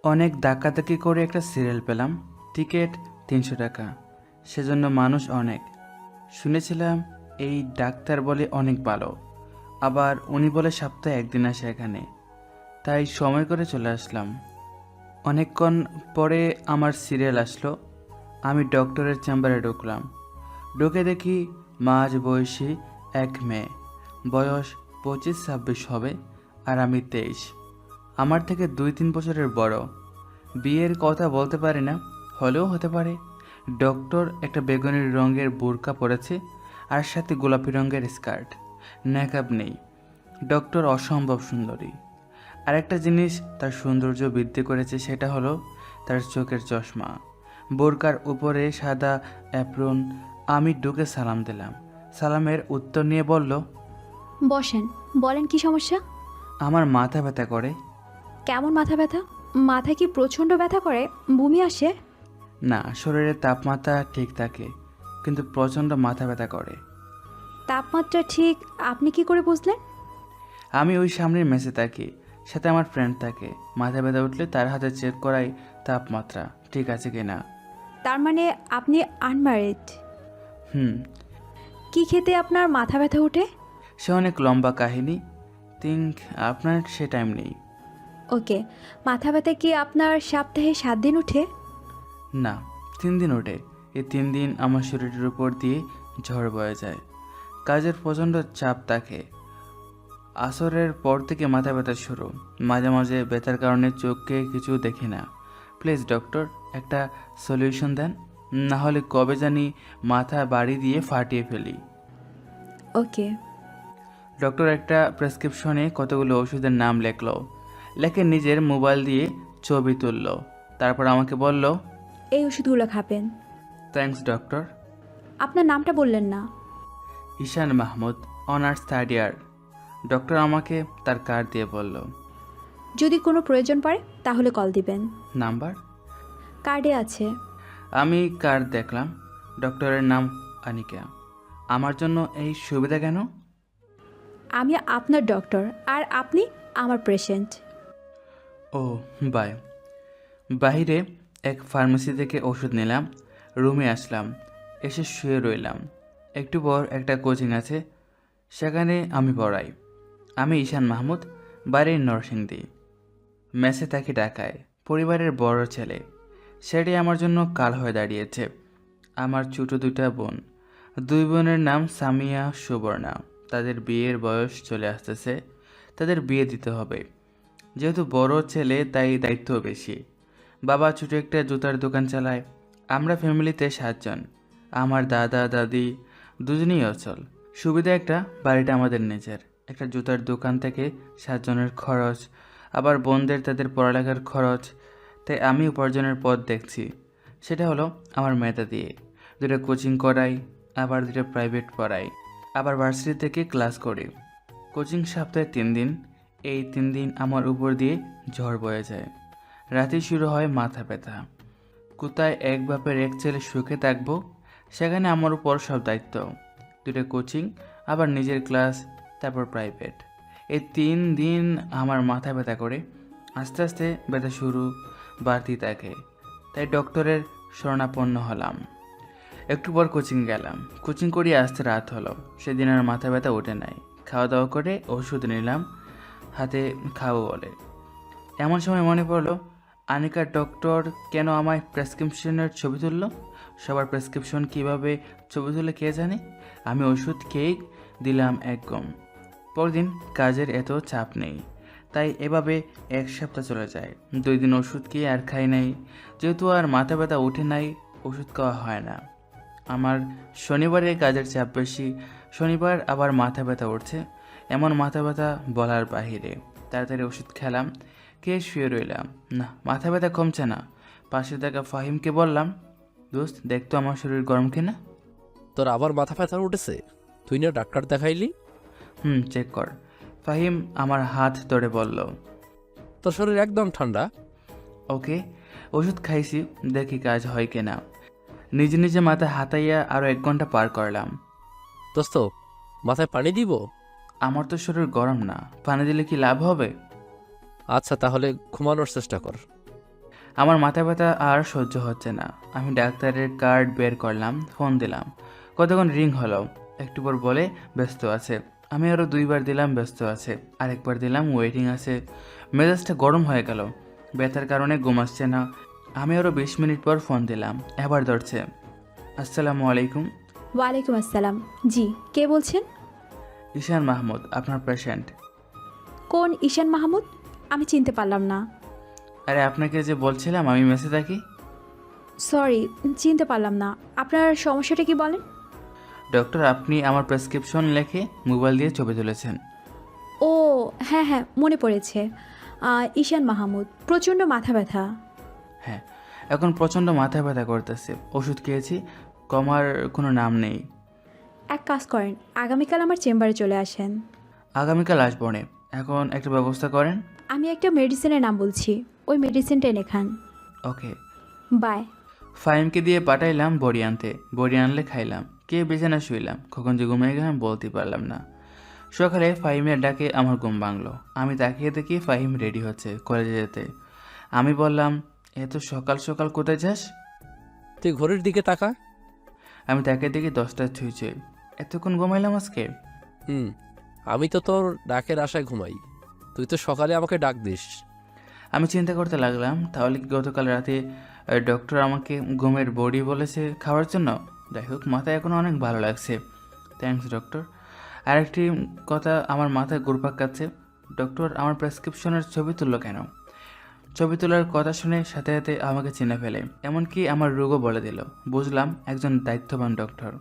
অনেক ধাক্কাধাক্কি করে একটা সিরিয়াল পেলাম। টিকিট ৩০০ টাকা। সেজন্য মানুষ অনেক। শুনেছিলাম এই ডাক্তার বলে অনেক ভালো, আবার উনি বলে সপ্তাহে একদিন আসে এখানে। তাই সময় করে চলে আসলাম। অনেকক্ষণ পরে আমার সিরিয়াল আসলো। আমি ডক্টরের চেম্বারে ঢুকলাম। ঢুকে দেখি মাঝ বয়সী এক মেয়ে, বয়স ২৫-২৬ হবে, আর আমি ২৩। আমার থেকে ২-৩ বছরের বড়। বিয়ের কথা বলতে পারি না, হলেও হতে পারে। ডক্টর একটা বেগুনি রঙের বোরকা পরেছে, আর সাথে গোলাপি রঙের স্কার্ট। নেকাব নেই। ডক্টর অসম্ভব সুন্দরী। আরেকটা জিনিস তার সৌন্দর্য বৃদ্ধি করেছে, সেটা হলো তার চোখের চশমা। বোরকার উপরে সাদা অ্যাপ্রন। আমি ঢুকে সালাম দিলাম। সালামের উত্তর নিয়ে বলল, বসেন, বলেন কি সমস্যা? আমার মাথা ব্যথা করে। কেমন মাথা ব্যথা? মাথায় কি প্রচণ্ড ব্যথা করে? বমি আসে? না, শরীরের তাপমাত্রা ঠিক থাকে, কিন্তু প্রচণ্ড মাথা ব্যথা করে। তাপমাত্রা ঠিক আপনি কি করে বুঝলেন? আমি ওই সামনের মেসে থাকি, সাথে আমার ফ্রেন্ড থাকে। মাথা ব্যথা উঠলে তার হাতে চেক করাই তাপমাত্রা ঠিক আছে কি না। তার মানে আপনি আনম্যারিড? হুম। কি খেতে আপনার মাথা ব্যথা ওঠে? সে অনেক লম্বা কাহিনী। থিঙ্ক আপনার সে টাইম নেই। ওকে, মাথা ব্যথা কি আপনার সপ্তাহে 7 দিন ওঠে? না, 3 দিন ওঠে। এই 3 দিন আমার শরীরের উপর দিয়ে ঝড় বয়ে যায়। কাজের প্রচণ্ড চাপ থাকে। আসরের পর থেকে মাথা ব্যথা শুরু। মাঝে মাঝে ব্যথার কারণে চোখে কিছু দেখি না। প্লিজ ডক্টর, একটা সলিউশন দেন, না হলে কবে জানি মাথা বাড়ি দিয়ে ফাটিয়ে ফেলি। ওকে। ডক্টর একটা প্রেসক্রিপশনে কতগুলো ওষুধের নাম লেখলো। লেখে নিজের মোবাইল দিয়ে ছবি তুললো। তারপর আমাকে বলল, এই ওষুধগুলো খাবেন। Thanks doctor. আপনার নামটা বললেন না। ঈশান মাহমুদ, অনার্স 3rd ইয়ার। ডক্টর আমাকে তার কার্ড দিয়ে বলল, যদি কোনো প্রয়োজন পড়ে তাহলে কল দিবেন। নাম্বার? কার্ডে আছে। আমি কার্ড দেখলাম। ডক্টরের নাম আনিকা। আমার জন্য এই সুবিধা কেন? আমি আপনার ডক্টর, আর আপনি আমার পেশেন্ট। O, by. বাইরে এক ফার্মেসি থেকে ওষুধ নিলাম। রুমে আসলাম, এসে শুয়ে রইলাম। একটু পর একটা কোচিং আছে, সেখানে আমি পড়াই। আমি ঈশান মাহমুদ, বাড়ির নরসিংদী। মেসে থাকি ঢাকায়, পরিবারের বড় ছেলে। সেটাই আমার জন্য কাল হয়ে দাঁড়িয়েছে। আমার ছোট 2টা বোন। 2 বোনের নাম সামিয়া, সুবর্ণা। তাদের বিয়ের বয়স চলে আসতেছে। তাদের বিয়ে দিতে হবে। যেহেতু বড় ছেলে, তাই দায়িত্ব বেশি। বাবা ছোট একটা জুতার দোকান চালায়। আমরা ফ্যামিলিতে 7 জন। আমার দাদা দাদি দুজনেই অচল। সুবিধা একটা, বাড়িটা আমাদের নিজের। একটা জুতার দোকান থেকে 7 জনের খরচ, আবার বোনদের তাদের পড়ালেখার খরচ। তাই আমি উপার্জনের পথ দেখছি। সেটা হলো আমার মেধা দিয়ে 2টা কোচিং করাই, আবার 2টা প্রাইভেট পড়াই, আবার ভার্সিটি থেকে ক্লাস করি। কোচিং সপ্তাহে 3 দিন। এই 3 দিন আমার উপর দিয়ে ঝড় বয়ে যায়। রাতেই শুরু হয় মাথা ব্যথা। কোথায় এক বাপের এক ছেলে সুখে থাকবো, সেখানে আমার উপর সব দায়িত্ব। 2টা কোচিং, আবার নিজের ক্লাস, তারপর প্রাইভেট। এই 3 দিন আমার মাথা ব্যথা করে। আস্তে আস্তে ব্যথা শুরু বাড়তি থাকে। তাই ডক্টরের শরণাপন্ন হলাম। একটু পর কোচিং গেলাম। কোচিং করিয়ে আসতে রাত হলো। সেদিন আর মাথা ব্যথা ওঠে নাই। খাওয়া দাওয়া করে ওষুধ নিলাম হাতে, খাবো বলে। এমন সময় মনে পড়লো, আনিকা ডক্টর কেন আমায় প্রেসক্রিপশনের ছবি তুললো? সবার প্রেসক্রিপশন কিভাবে ছবি তুলে কে জানে। আমি ওষুধ খেয়েই দিলাম এক গম। পরদিন কাজের এত চাপ নেই, তাই এভাবে 1 সপ্তাহ চলে যায়। 2 দিন ওষুধ খেয়ে আর খাই নাই। যেহেতু আর মাথা ব্যথা উঠে নাই, ওষুধ খাওয়া হয় না। আমার শনিবারে কাজের চাপ বেশি। শনিবার আবার মাথা ব্যথা উঠছে। এমন মাথা ব্যথা বলার বাহিরে। তাড়াতাড়ি ওষুধ খেলাম, খেয়ে শুয়ে রইলাম। না, মাথা ব্যথা কমছে না। পাশে থাকা ফাহিমকে বললাম, দোস্ত দেখতো আমার শরীর গরম কিনা। তোর আবার মাথা ব্যথা উঠেছে? তুই না ডাক্তার দেখাইলি? চেক কর। ফাহিম আমার হাত ধরে বলল, তোর শরীর একদম ঠান্ডা। ওকে। ওষুধ খাইছি, দেখি কাজ হয় কিনা। নিজে নিজে মাথা হাতাইয়া আরও 1 ঘন্টা পার করলাম। দোস্ত, মাথায় পানি দিব? আমার তো শরীর গরম না, পানি দিলে কি লাভ হবে? আচ্ছা তাহলে ঘুমানোর চেষ্টা কর। আমার মাথা ব্যথা আর সহ্য হচ্ছে না। আমি ডাক্তারের কার্ড বের করলাম, ফোন দিলাম। কতক্ষণ রিং হলো, একটু পর বলে ব্যস্ত আছে। আমি আরও 2বার দিলাম ব্যস্ত আছে, আরেকবার দিলাম ওয়েটিং আছে। মেজাজটা গরম হয়ে গেল, ব্যথার কারণে ঘুম আসছে না। আমি আরও 20 মিনিট পর ফোন দিলাম, এবার ধরছে। আসসালামু আলাইকুম। ওয়ালাইকুম আসসালাম। জি, কে বলছেন? ঈশান মাহমুদ, আপনার পেশেন্ট। কোন ঈশান মাহমুদ? আমি চিনতে পারলাম না। আরে আপনাকে যে বলছিলাম আমি মেসে থাকি। সরি, চিনতে পারলাম না। আপনার সমস্যাটা কি বলেন? ডক্টর, আপনি আমার প্রেসক্রিপশন লেখে মোবাইল দিয়ে ছবি তুলেছেন। ও হ্যাঁ হ্যাঁ, মনে পড়েছে। ঈশান মাহমুদ, প্রচণ্ড মাথা ব্যথা। হ্যাঁ, এখন প্রচণ্ড মাথা ব্যথা করতেছে। ওষুধ খেয়েছি, কমার কোনো নাম নেই। এক কাজ করেন, আগামীকাল আমার চেম্বারে চলে আসেন। আগামীকাল আসবো নে। এখন একটা ব্যবস্থা করেন। আমি একটা মেডিসিনের নাম বলছি, ওই মেডিসিনটা এনে খান। ওকে। বাই। ফাইমকে দিয়ে পাঠাইলাম বড়ি আনতে, বড়ি আনলে খাইলাম, কে বিছানা শুইলাম। কখন যে ঘুমিয়ে গেলাম বলতে পারলাম না। সকালে ফাহিমের ডাকে আমার ঘুম ভাঙলো। আমি তাকিয়ে দেখি ফাহিম রেডি হচ্ছে কলেজে যেতে। আমি বললাম, এত সকাল সকাল কোথায় যাস? তুই ঘড়ির দিকে তাকা। আমি তাকে দেখি 10টা ছুঁইছে। এতক্ষণ ঘুমাইলাম আজকে? হুম, আমি তো তোর ডাকের আশায় ঘুমাই, তুই তো সকালে আমাকে ডাক দিস। আমি চিন্তা করতে লাগলাম, তাহলে কি গতকাল রাতে ডক্টর আমাকে ঘুমের বড়ি বলেছে খাওয়ার জন্য? যাই হোক, মাথায় এখন অনেক ভালো লাগছে। Thanks doctor. আরেকটি কথা আমার মাথায় ঘুরপাক খাচ্ছে, ডক্টর আমার প্রেসক্রিপশনের ছবি তুললো কেন? ছবি তোলার কথা শুনে সাথে সাথে আমাকে চিনে ফেলে, এমনকি আমার রোগও বলে দিল। বুঝলাম একজন দায়িত্ববান ডক্টর।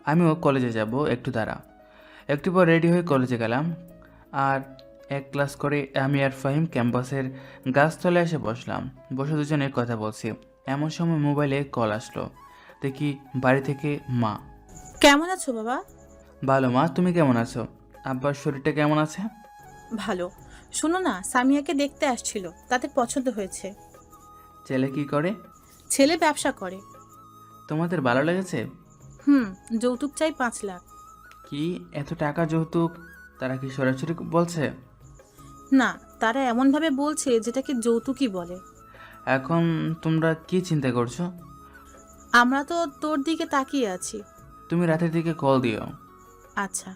আমিও কলেজে যাব, একটু দাঁড়া। একটু পর রেডি হয়ে কলেজে গেলাম। আর এক ক্লাস করে আমি আর ফাহিম ক্যাম্পাসের গাছতলায় এসে বসলাম। বসে দুজনে কথা বলছি, এমন সময় মোবাইলে কল আসলো। দেখি বাড়ি থেকে মা। কেমন আছো বাবা? ভালো মা, তুমি কেমন আছো? আব্বার শরীরটা কেমন আছে? ভালো। শোনো না, সামিয়াকে দেখতে আসছিল, তাদের পছন্দ হয়েছে। ছেলে কি করে? ছেলে ব্যবসা করে। তোমাদের ভালো লেগেছে? যৌতুক চাই 5 লাখ। কি এত টাকা যৌতুক? তারা কি সরাসরি বলছে? না, তারা এমনভাবে বলছে যেটাকে যৌতুকই বলে। এখন তোমরা কি চিন্তা করছো? আমরা তো তোর দিকে তাকিয়ে আছি। তুমি রাতের দিকে কল দিও। আচ্ছা।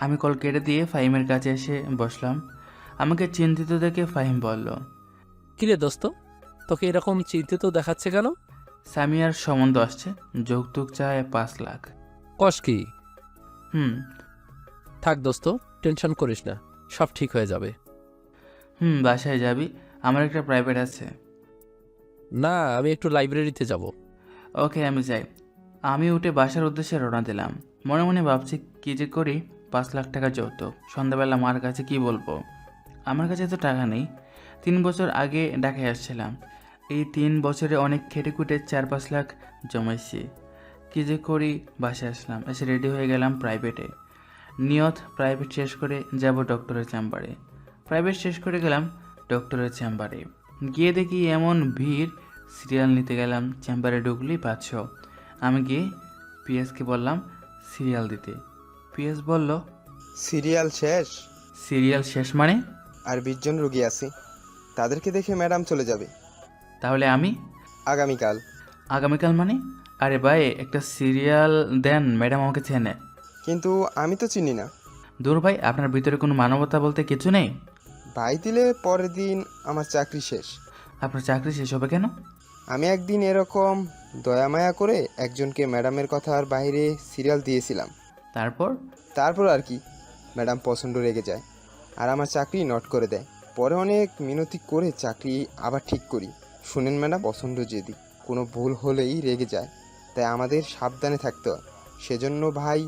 আমি কল কেটে দিয়ে ফাহিমের কাছে এসে বসলাম। আমাকে চিন্তিত দেখে ফাহিম বলল, কিরে দোস্ত, তোকে এরকম চিন্তিত দেখাচ্ছে কেন? সামিয়ার সম্বন্ধ আসছে, যৌতুক চায় 5 লাখ। কস কি? হুম। থাক দোস্ত, টেনশন করিস না, সব ঠিক হয়ে যাবে। বাসায় যাবি? আমার একটা প্রাইভেট আছে। না, আমি একটু লাইব্রেরিতে যাব। ওকে, আমি যাই। আমি উঠে বাসার উদ্দেশ্যে রওনা দিলাম। মনে মনে ভাবছি কী যে করি। 5 লাখ টাকা যৌতুক, সন্ধ্যাবেলা মার কাছে কি বলবো? আমার কাছে তো টাকা নেই। 3 বছর আগে ঢাকায় আসছিলাম। এই 3 বছরে অনেক খেটে খুঁটে 4-5 লাখ জমাইছি। কী যে করি? বাসায় আসলাম, এসে রেডি হয়ে গেলাম প্রাইভেটে। নিয়ত প্রাইভেট শেষ করে যাব ডক্টরের চেম্বারে। প্রাইভেট শেষ করে গেলাম ডক্টরের চেম্বারে। গিয়ে দেখি এমন ভিড়, সিরিয়াল নিতে গেলাম। চেম্বারে ঢুকলেই 500। আমি গিয়ে পিএসকে বললাম সিরিয়াল দিতে। পিএস বলল, সিরিয়াল শেষ? সিরিয়াল শেষ মানে? আর 20 জন রোগী আছে, তাদেরকে দেখে ম্যাডাম চলে যাবে তাহলে আমি? আগামীকাল। আগামীকাল মানে? আরে ভাই, একটা সিরিয়াল দেন, ম্যাডাম আমাকে চেনে। কিন্তু আমি তো চিনি না। দূর ভাই, আপনার ভিতরে কোনো মানবতা বলতে কিছু নেই? ভাই দিলে পরের দিন আমার চাকরি শেষ। আপনার চাকরি শেষ হবে কেন? আমি একদিন এরকম দয়ামায়া করে একজনকে ম্যাডামের কথার বাইরে সিরিয়াল দিয়েছিলাম। তারপর আর কি, ম্যাডাম পছন্দ রেগে যায় আর আমার চাকরি নট করে দেয়। পরে অনেক মিনতি করে চাকরি আবার ঠিক করি। শুনেন ম্যাডাম, পছন্দ যদি কোনো ভুল হলেই রেগে যায়, তাই আমাদের সাবধানে থাকতে হয়। সেজন্য ভাই,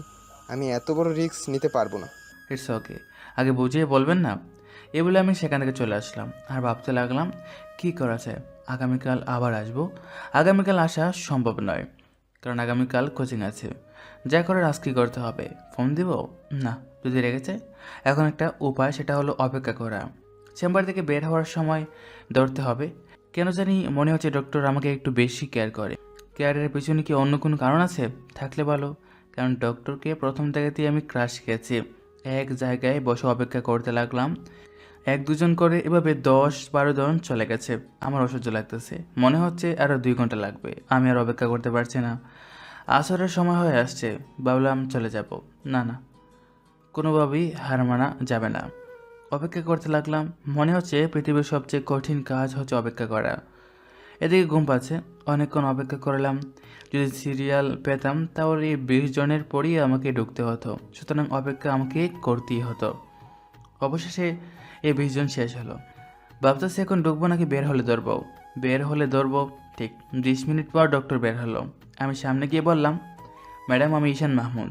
আমি এত বড় রিস্ক নিতে পারবো না। ইটস ওকে, আগে বুঝিয়ে বলবেন না? এ বলে আমি সেখান থেকে চলে আসলাম আর ভাবতে লাগলাম কি করা যায়। আগামীকাল আবার আসবো। আগামীকাল আসা সম্ভব নয়, কারণ আগামীকাল কোচিং আছে। যা করার আজকে করতে হবে। ফোন দিব না, যদি রেগেছে। এখন একটা উপায়, সেটা হলো অপেক্ষা করা। চেম্বার থেকে বের হওয়ার সময় ধরতে হবে। কেন জানি মনে হচ্ছে ডক্টর আমাকে একটু বেশি কেয়ার করে। কেয়ারের পেছনে কি অন্য কোনো কারণ আছে? থাকলে ভালো, কারণ ডক্টরকে প্রথম থেকেতেই আমি ক্রাশ খেয়েছি। এক জায়গায় বসে অপেক্ষা করতে লাগলাম। 1-2 জন করে এভাবে 10-12 জন চলে গেছে। আমার অসহ্য লাগতেছে, মনে হচ্ছে আরও 2 ঘন্টা লাগবে। আমি আর অপেক্ষা করতে পারছি না। আসরের সময় হয়ে আসছে, ভাবলাম চলে যাব। না না, কোনোভাবেই হার মানা যাবে না। অপেক্ষা করতে লাগলাম। মনে হচ্ছে পৃথিবীর সবচেয়ে কঠিন কাজ হচ্ছে অপেক্ষা করা। এদিকে ঘুম পাচ্ছে। অনেকক্ষণ অপেক্ষা করলাম। যদি সিরিয়াল পেতাম তাহলে এই 20 জনের পরই আমাকে ঢুকতে হতো, সুতরাং অপেক্ষা আমাকে করতেই হতো। অবশেষে এই 20 জন শেষ হলো। ভাবতেছি এখন ঢুকবো নাকি বের হলে ধরবো। বের হলে ধরবো। ঠিক 20 মিনিট পর ডক্টর বের হলো। আমি সামনে গিয়ে বললাম, ম্যাডাম আমি ঈশান মাহমুদ।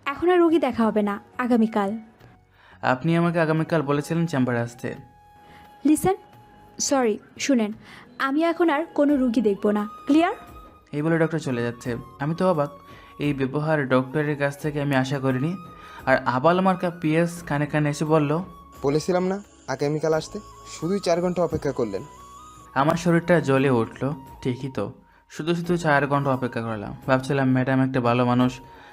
এখন আর রুগী দেখা হবে না, আগামীকাল। আপনি আমাকে আগামীকাল বলেছিলেন চেম্বারে আসতে। লিসেন, সরি, শুনেন, আমি এখন আর কোনো রুগী দেখব না, ক্লিয়ার? এই বলে ডক্টর চলে যাচ্ছে। আমি তো অবাক, এই ব্যবহার ডক্টরের কাছ থেকে আমি আশা করিনি। আর আবাল মার্কা পিএস কানে কানে এসে বলল, বলেছিলাম না আগামীকাল আসতে, শুধুই 4 ঘন্টা অপেক্ষা করলেন। আমার শরীরটা জ্বলে উঠলো। ঠিকই তো, শুধু শুধু 4 ঘন্টা অপেক্ষা করলাম। ভাবছিলাম ম্যাডাম একটা ভালো মানুষ,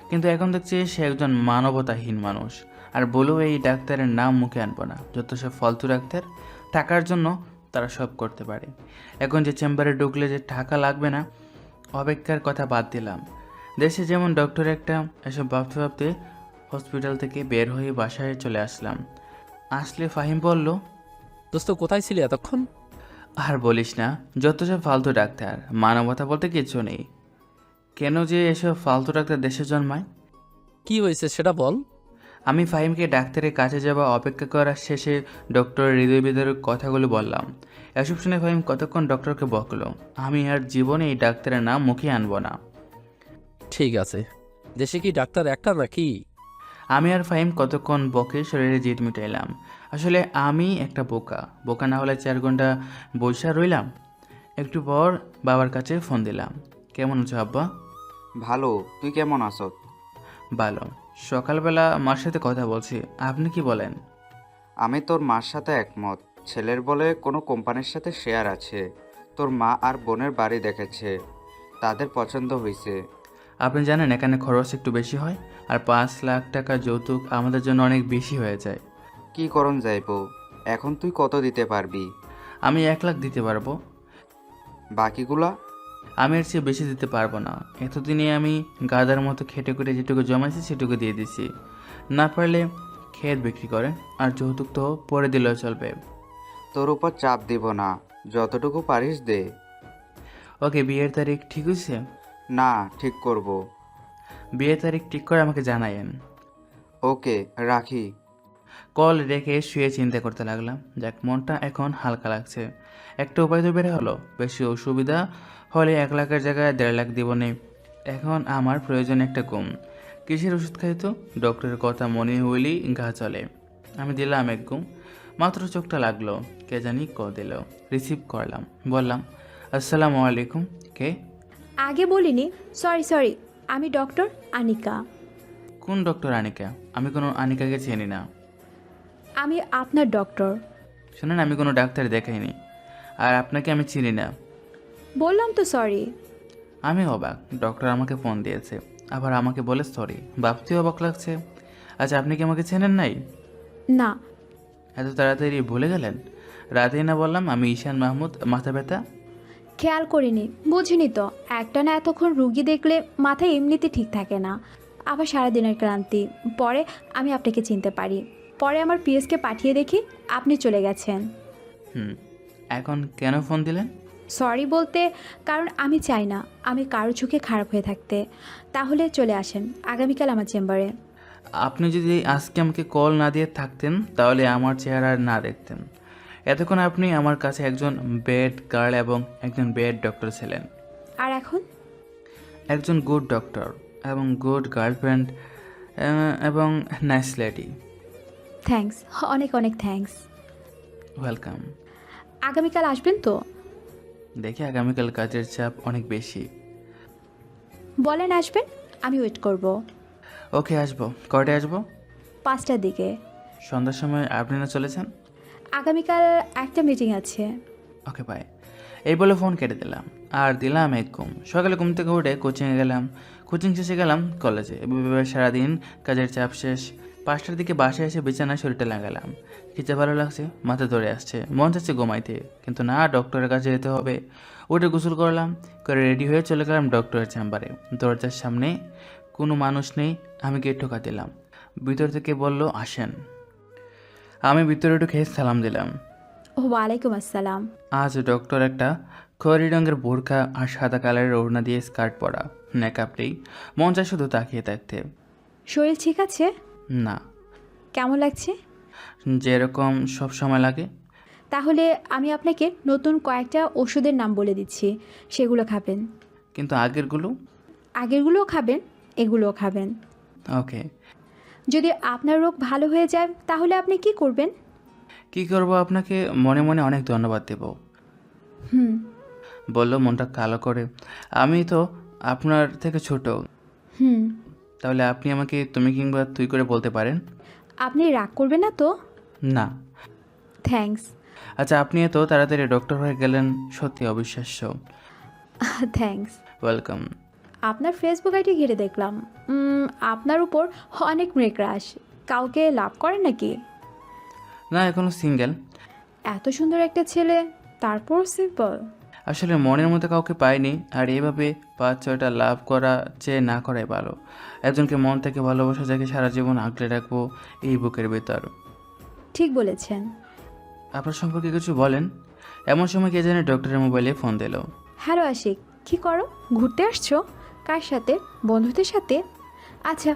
কিন্তু এখন দেখছি সে একজন মানবতাহীন মানুষ। আর বলেও এই ডাক্তারের নাম মুখে আনবো না। যত সব ফালতু ডাক্তার, টাকার জন্য তারা সব করতে পারে। এখন যে চেম্বারে ঢুকলে যে টাকা লাগবে না, অপেক্ষার কথা বাদ দিলাম। দেশে যেমন ডক্টর একটা, এসব ভাবতে ভাবতে হসপিটাল থেকে বের হয়ে বাসায় চলে আসলাম। আসলে ফাহিম বলল, দোস্ত কোথায় ছিলি এতক্ষণ? আর বলিস না, যত সব ফালতু ডাক্তার, মানবতা বলতে কিছু নেই। কেন যে এসব ফালতু ডাক্তার দেশে জন্মায়? কি হয়েছে সেটা বল। আমি ফাহিমকে ডাক্তারের কাছে যাওয়া অপেক্ষা করার শেষে ডক্টরের হৃদয় বিদারক কথাগুলো বললাম। এসব শুনে ফাহিম কতক্ষণ ডক্টরকে বকলো। আমি আর জীবনে এই ডাক্তারের নাম মুখে আনবো না। ঠিক আছে, দেশে কি ডাক্তার একটা নাকি? আমি আর ফাহিম কতক্ষণ বকে শরীরে জিত মিটাইলাম। আসলে আমি একটা বোকা। বোকা না হলে 4 ঘন্টা বৈশা রইলাম। একটু পর বাবার কাছে ফোন দিলাম। কেমন আছো আব্বা? ভালো, তুই কেমন আছো? ভালো। সকালবেলা মার সাথে কথা বলছি। আপনি কি বলেন? আমি তোর মার সাথে একমত। ছেলের বলে কোনো কোম্পানির সাথে শেয়ার আছে। তোর মা আর বোনের বাড়ি দেখেছে, তাদের পছন্দ হয়েছে। আপনি জানেন এখানে খরচ একটু বেশি হয়, আর 5 লাখ টাকা যৌতুক আমাদের জন্য অনেক বেশি হয়ে যায়। কি করণ যাইব? এখন তুই কত দিতে পারবি? আমি 1 লাখ দিতে পারবো। বাকিগুলা? আমি এর চেয়ে বেশি দিতে পারবো না। এতদিনে আমি গাদার মতো খেটে করে যেটুকু জমাইছি সেটুকু দিয়ে দিছি। না পারলে ক্ষেত বিক্রি করে, আর যৌতুক তো পরে দিলেও চলবে। তোর উপর চাপ দিব না, যতটুকু পারিস দে। ওকে, বিয়ের তারিখ ঠিক হয়েছে? না, ঠিক করব। বিয়ের তারিখ ঠিক করে আমাকে জানায়েন। ওকে, রাখি। কল রেখে শুয়ে চিন্তা করতে লাগলাম। যাক, মনটা এখন হালকা লাগছে। একটা উপায় তো বের হলো। বেশি অসুবিধা হলে 1 লাখের জায়গায় 1.5 লাখ দিব নে। এখন আমার প্রয়োজন একটা ঘুম। কিসের ওষুধ খাই তো? ডক্টরের কথা মনে হইলেই গা চলে। আমি দিলাম এক ঘুম। মাত্র চোখটা লাগলো, কে জানি দিল। রিসিভ করলাম, বললাম, আসসালামু আলাইকুম। কে? আগে বলিনি, সরি সরি, আমি ডক্টর আনিকা। কোন ডক্টর আনিকা? আমি কোনো আনিকাকে চিনি না। আমি আপনার ডক্টর। শোনেন, আমি কোনো ডাক্তার দেখাইনি, আর আপনাকে আমি চিনি না। বললাম তো সরি। আমি অবাক, ডক্টর আমাকে ফোন দিয়েছে, আবার আমাকে বলে সরি। ভাবতেও অবাক লাগছে। আচ্ছা, আপনি কি আমাকে চেনেন নাই? না। এত তাড়াতাড়ি ভুলে গেলেন? রাতেই না বললাম আমি ঈশান মাহমুদ, মাথা ব্যথা। খেয়াল করিনি, বুঝিনি তো। একটা না এতক্ষণ রুগী দেখলে মাথা এমনিতে ঠিক থাকে না, আবার সারাদিনের ক্লান্তি। পরে আমি আপনাকে চিনতে পারি। পরে আমার পিএসকে পাঠিয়ে দেখি আপনি চলে গেছেন। এখন কেন ফোন দিলেন? সরি বলতে, কারণ আমি চাই না আমি কারো চোখে খারাপ হয়ে থাকতে। তাহলে চলে আসেন আগামীকাল আমার চেম্বারে। আপনি যদি আজকে আমাকে কল না দিয়ে থাকতেন তাহলে আমার চেহারা আর না দেখতেন। এতক্ষণ আপনি আমার কাছে একজন বেড গার্ল এবং একজন বেড ডক্টর ছিলেন। আর এখন একজন গুড ডক্টর এবং গুড গার্লফ্রেন্ড এবং নাইস লেডি। থ্যাঙ্কস, অনেক অনেক থ্যাঙ্কস। ওয়েলকাম। আগামীকাল আসবেন তো? দেখি আগামীকাল কাজের চাপ অনেক বেশি। বলেন আসবেন, আমি ওয়েট করব। ওকে, আসবো। কয়টায় আসবো? 5টার দিকে। সন্ধ্যার সময় আপনি না চলেছেন? আগামীকাল একটা মিটিং আছে। ওকে, বাই। এই বলে ফোন কেটে দিলাম। আর দিলাম এক ঘুম। সকালে ঘুম থেকে উঠে কোচিংয়ে গেলাম। কোচিং শেষে গেলাম কলেজে। এভাবে সারাদিন কাজের চাপ শেষ। 5টার দিকে বাসায় এসে বিছানায় শরীরটা লাগালাম। খেতে ভালো লাগছে, মাথা ধরে আসছে, মন চাচ্ছে ঘুমাইতে, কিন্তু না, ডক্টরের কাছে যেতে হবে। উঠে গোসল করলাম, করে রেডি হয়ে চলে গেলাম ডক্টরের চেম্বারে। দরজার সামনে কোনো মানুষ নেই, আমি গেট ঠোকা দিলাম। ভিতর থেকে বলল, আসেন। আমি ভিতরে ঢুকে সালাম দিলাম। ও ওয়ালাইকুম আসসালাম। আজ ডক্টর একটা খয়েরি রঙের বোরখা আর সাদা কালারের ওড়না দিয়ে স্কার্ট পরা, মেকআপ নেই, মন চায় শুধু তাকিয়ে থাকতে। শরীর ঠিক আছে? না, কেমন লাগছে? যেরকম সব সময় লাগে। তাহলে আমি আপনাকে নতুন কয়েকটা ওষুধের নাম বলে দিচ্ছি, সেগুলো খাবেন। কিন্তু আগেরগুলো? আগেরগুলোও খাবেন, এগুলোও খাবেন। ওকে। যদি আপনার রোগ ভালো হয়ে যায় তাহলে আপনি কি করবেন? কি করব, আপনাকে মনে মনে অনেক ধন্যবাদ দেব, হুম বলল মনটা কালো করে। আমি তো আপনার থেকে ছোট, হুম তাহলে আপনি আমাকে তুমি কিংবা তুই করে বলতে পারেন। আপনি রাগ করবেন না তো? না। থ্যাঙ্কস। আচ্ছা, আপনি এত তাড়াতাড়ি ডক্টর হয়ে গেলেন, সত্যি অবিশ্বাস্য। থ্যাঙ্কস। ওয়েলকাম। আপনার ফেসবুক আইডি ঘিরে দেখলাম আপনার উপর অনেক মেয়ে ক্রাশ। কাউকে লাভ করেন নাকি? না, এখনো সিঙ্গেল। এত সুন্দর একটা ছেলে, তারপর সিম্পল। আসলে মনের মতো কাউকে পাইনি, আর এভাবে 5-6টা লাভ করা চেয়ে না করাই ভালো। একজনকে মন থেকে ভালোবাসা, যাকে সারা জীবন আগলে রাখবো এই বুকের ভেতর। ঠিক বলেছেন। আপনার সম্পর্কে কিছু বলেন। এমন সময় কে জানে ডক্টরের মোবাইলে ফোন দিল। হ্যালো আশিক, কি করো? ঘুরতে আসছো? কার সাথে? বন্ধুদের সাথে? আচ্ছা,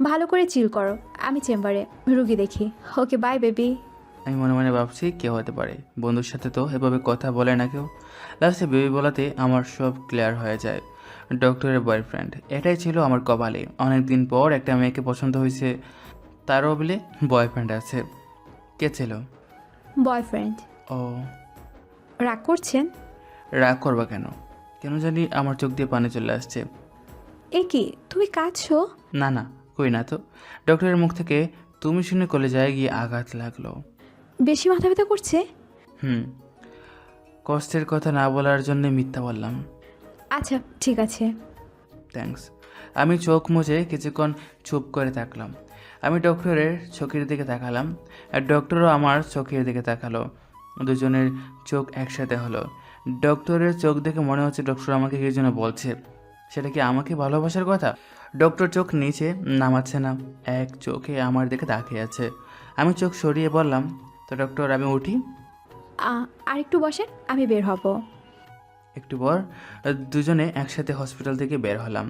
ভালো করে চিল করো, আমি চেম্বারে রুগী দেখি। ওকে, বাই বেবি। আমি মনে মনে ভাবছি, কেউ হতে পারে, বন্ধুর সাথে তো এভাবে কথা বলে না কেউ। লাস্টে বেবি বলাতে আমার সব ক্লিয়ার হয়ে যায়। ডক্টরের বয়ফ্রেন্ড, এটাই ছিল আমার কপালে। অনেক দিন পর একটা মেয়েকে পছন্দ হয়েছে, তারও বলে বয়ফ্রেন্ড আছে। কে ছিল? বয়ফ্রেন্ড। ও, রাগ করছেন? রাগ করবা কেন? কেন জানি আমার চোখ দিয়ে পানি চলে আসছে। এ কি, তুমি কাঁদছো? না না, কই না তো। ডক্টরের মুখ থেকে তুমি শুনে কলেজায় গিয়ে আঘাত লাগলো। বেশি মাথা ব্যথা করছে? কষ্টের কথা না বলার জন্য মিথ্যা বললাম। আচ্ছা ঠিক আছে। থ্যাঙ্কস। আমি চোখ মুছে কিছুক্ষণ চুপ করে থাকলাম। আমি ডক্টরের চোখের দিকে তাকালাম, আর ডক্টরও আমার চোখের দিকে তাকালো। দুজনের চোখ একসাথে হলো। ডক্টরের চোখ দেখে মনে হচ্ছে ডক্টর আমাকে কি যেন বলছে। সেটা কি আমাকে ভালোবাসার কথা? ডক্টর চোখ নিচে নামাচ্ছে না, এক চোখে আমার দিকে তাকিয়ে আছে। আমি চোখ সরিয়ে বললাম, তো ডক্টর আমি উঠি? আর একটু বসেন, আমি বের হব। একটু পর দুজনে একসাথে হসপিটাল থেকে বের হলাম।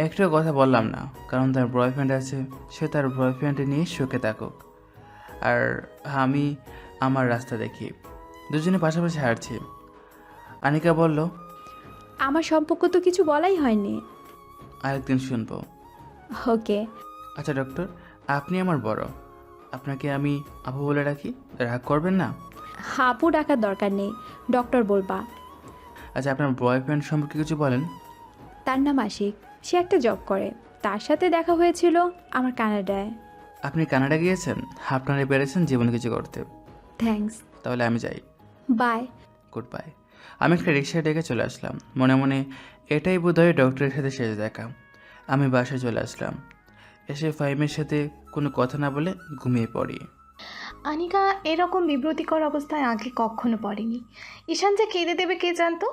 একটু কথা বললাম না, কারণ তার বয়ফ্রেন্ড আছে, সে তার বয়ফ্রেন্ড নিয়ে সুখে থাকুক, আর আমি আমার রাস্তা দেখি। দুজনে পাশাপাশি হাঁটছি। আনিকা বলল, আমার সম্পর্ক তো কিছু বলাই হয়নি। আরেকদিন শুনবো। ওকে। আচ্ছা ডক্টর, আপনি আমার বড়, আপনাকে আমি আপু বলে রাখি, রাগ করবেন না? আপু ডাকার দরকার নেই, ডক্টর বলবা। আচ্ছা, আপনার বয়ফ্রেন্ড সম্পর্কে কিছু বলেন। তার নাম আশিক, সে একটা জব করে। তার সাথে দেখা হয়েছিল আমার কানাডায়। আপনি কানাডা গিয়েছেন? আপনারা পেরেছেন জীবনে কিছু করতে। থ্যাঙ্কস। তাহলে আমি যাই। বাই। Good bye. আমি একটা রিক্সায় ডেকে চলে আসলাম, মনে মনে এটাই বোধহয় ডক্টরের সাথে শেষ দেখা। আমি বাসায় চলে আসলাম, এসে ফাহিমের সাথে কোনো কথা না বলে ঘুমিয়ে পড়ি। আনিকা এরকম বিব্রতিকর অবস্থায় আগে কখনো পড়েনি। ঈশান যে কেঁদে দেবে কে জানতো।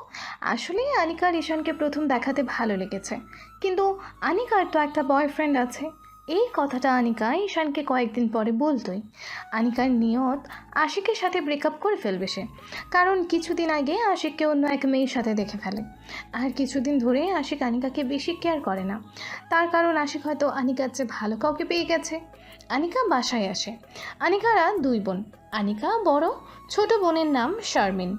আসলে আনিকার ঈশানকে প্রথম দেখাতে ভালো লেগেছে, কিন্তু আনিকার তো একটা বয়ফ্রেন্ড আছে। এই কথাটা আনিকা ঈশানকে কয়েকদিন পরে বলতোই। আনিকার নিয়ত আশিকের সাথে ব্রেকআপ করে ফেলবে সে, কারণ কিছুদিন আগে আশিককে অন্য এক মেয়ের সাথে দেখে ফেলে। আর কিছুদিন ধরে আশিক আনিকাকে বেশি কেয়ার করে না, তার কারণ আশিক হয়তো আনিকার চেয়ে ভালো কাউকে পেয়ে গেছে। আনিকা বাসায় আসে। আনিকারা দুই বোন। আনিকা বড়, ছোট বোনের নাম শারমিন।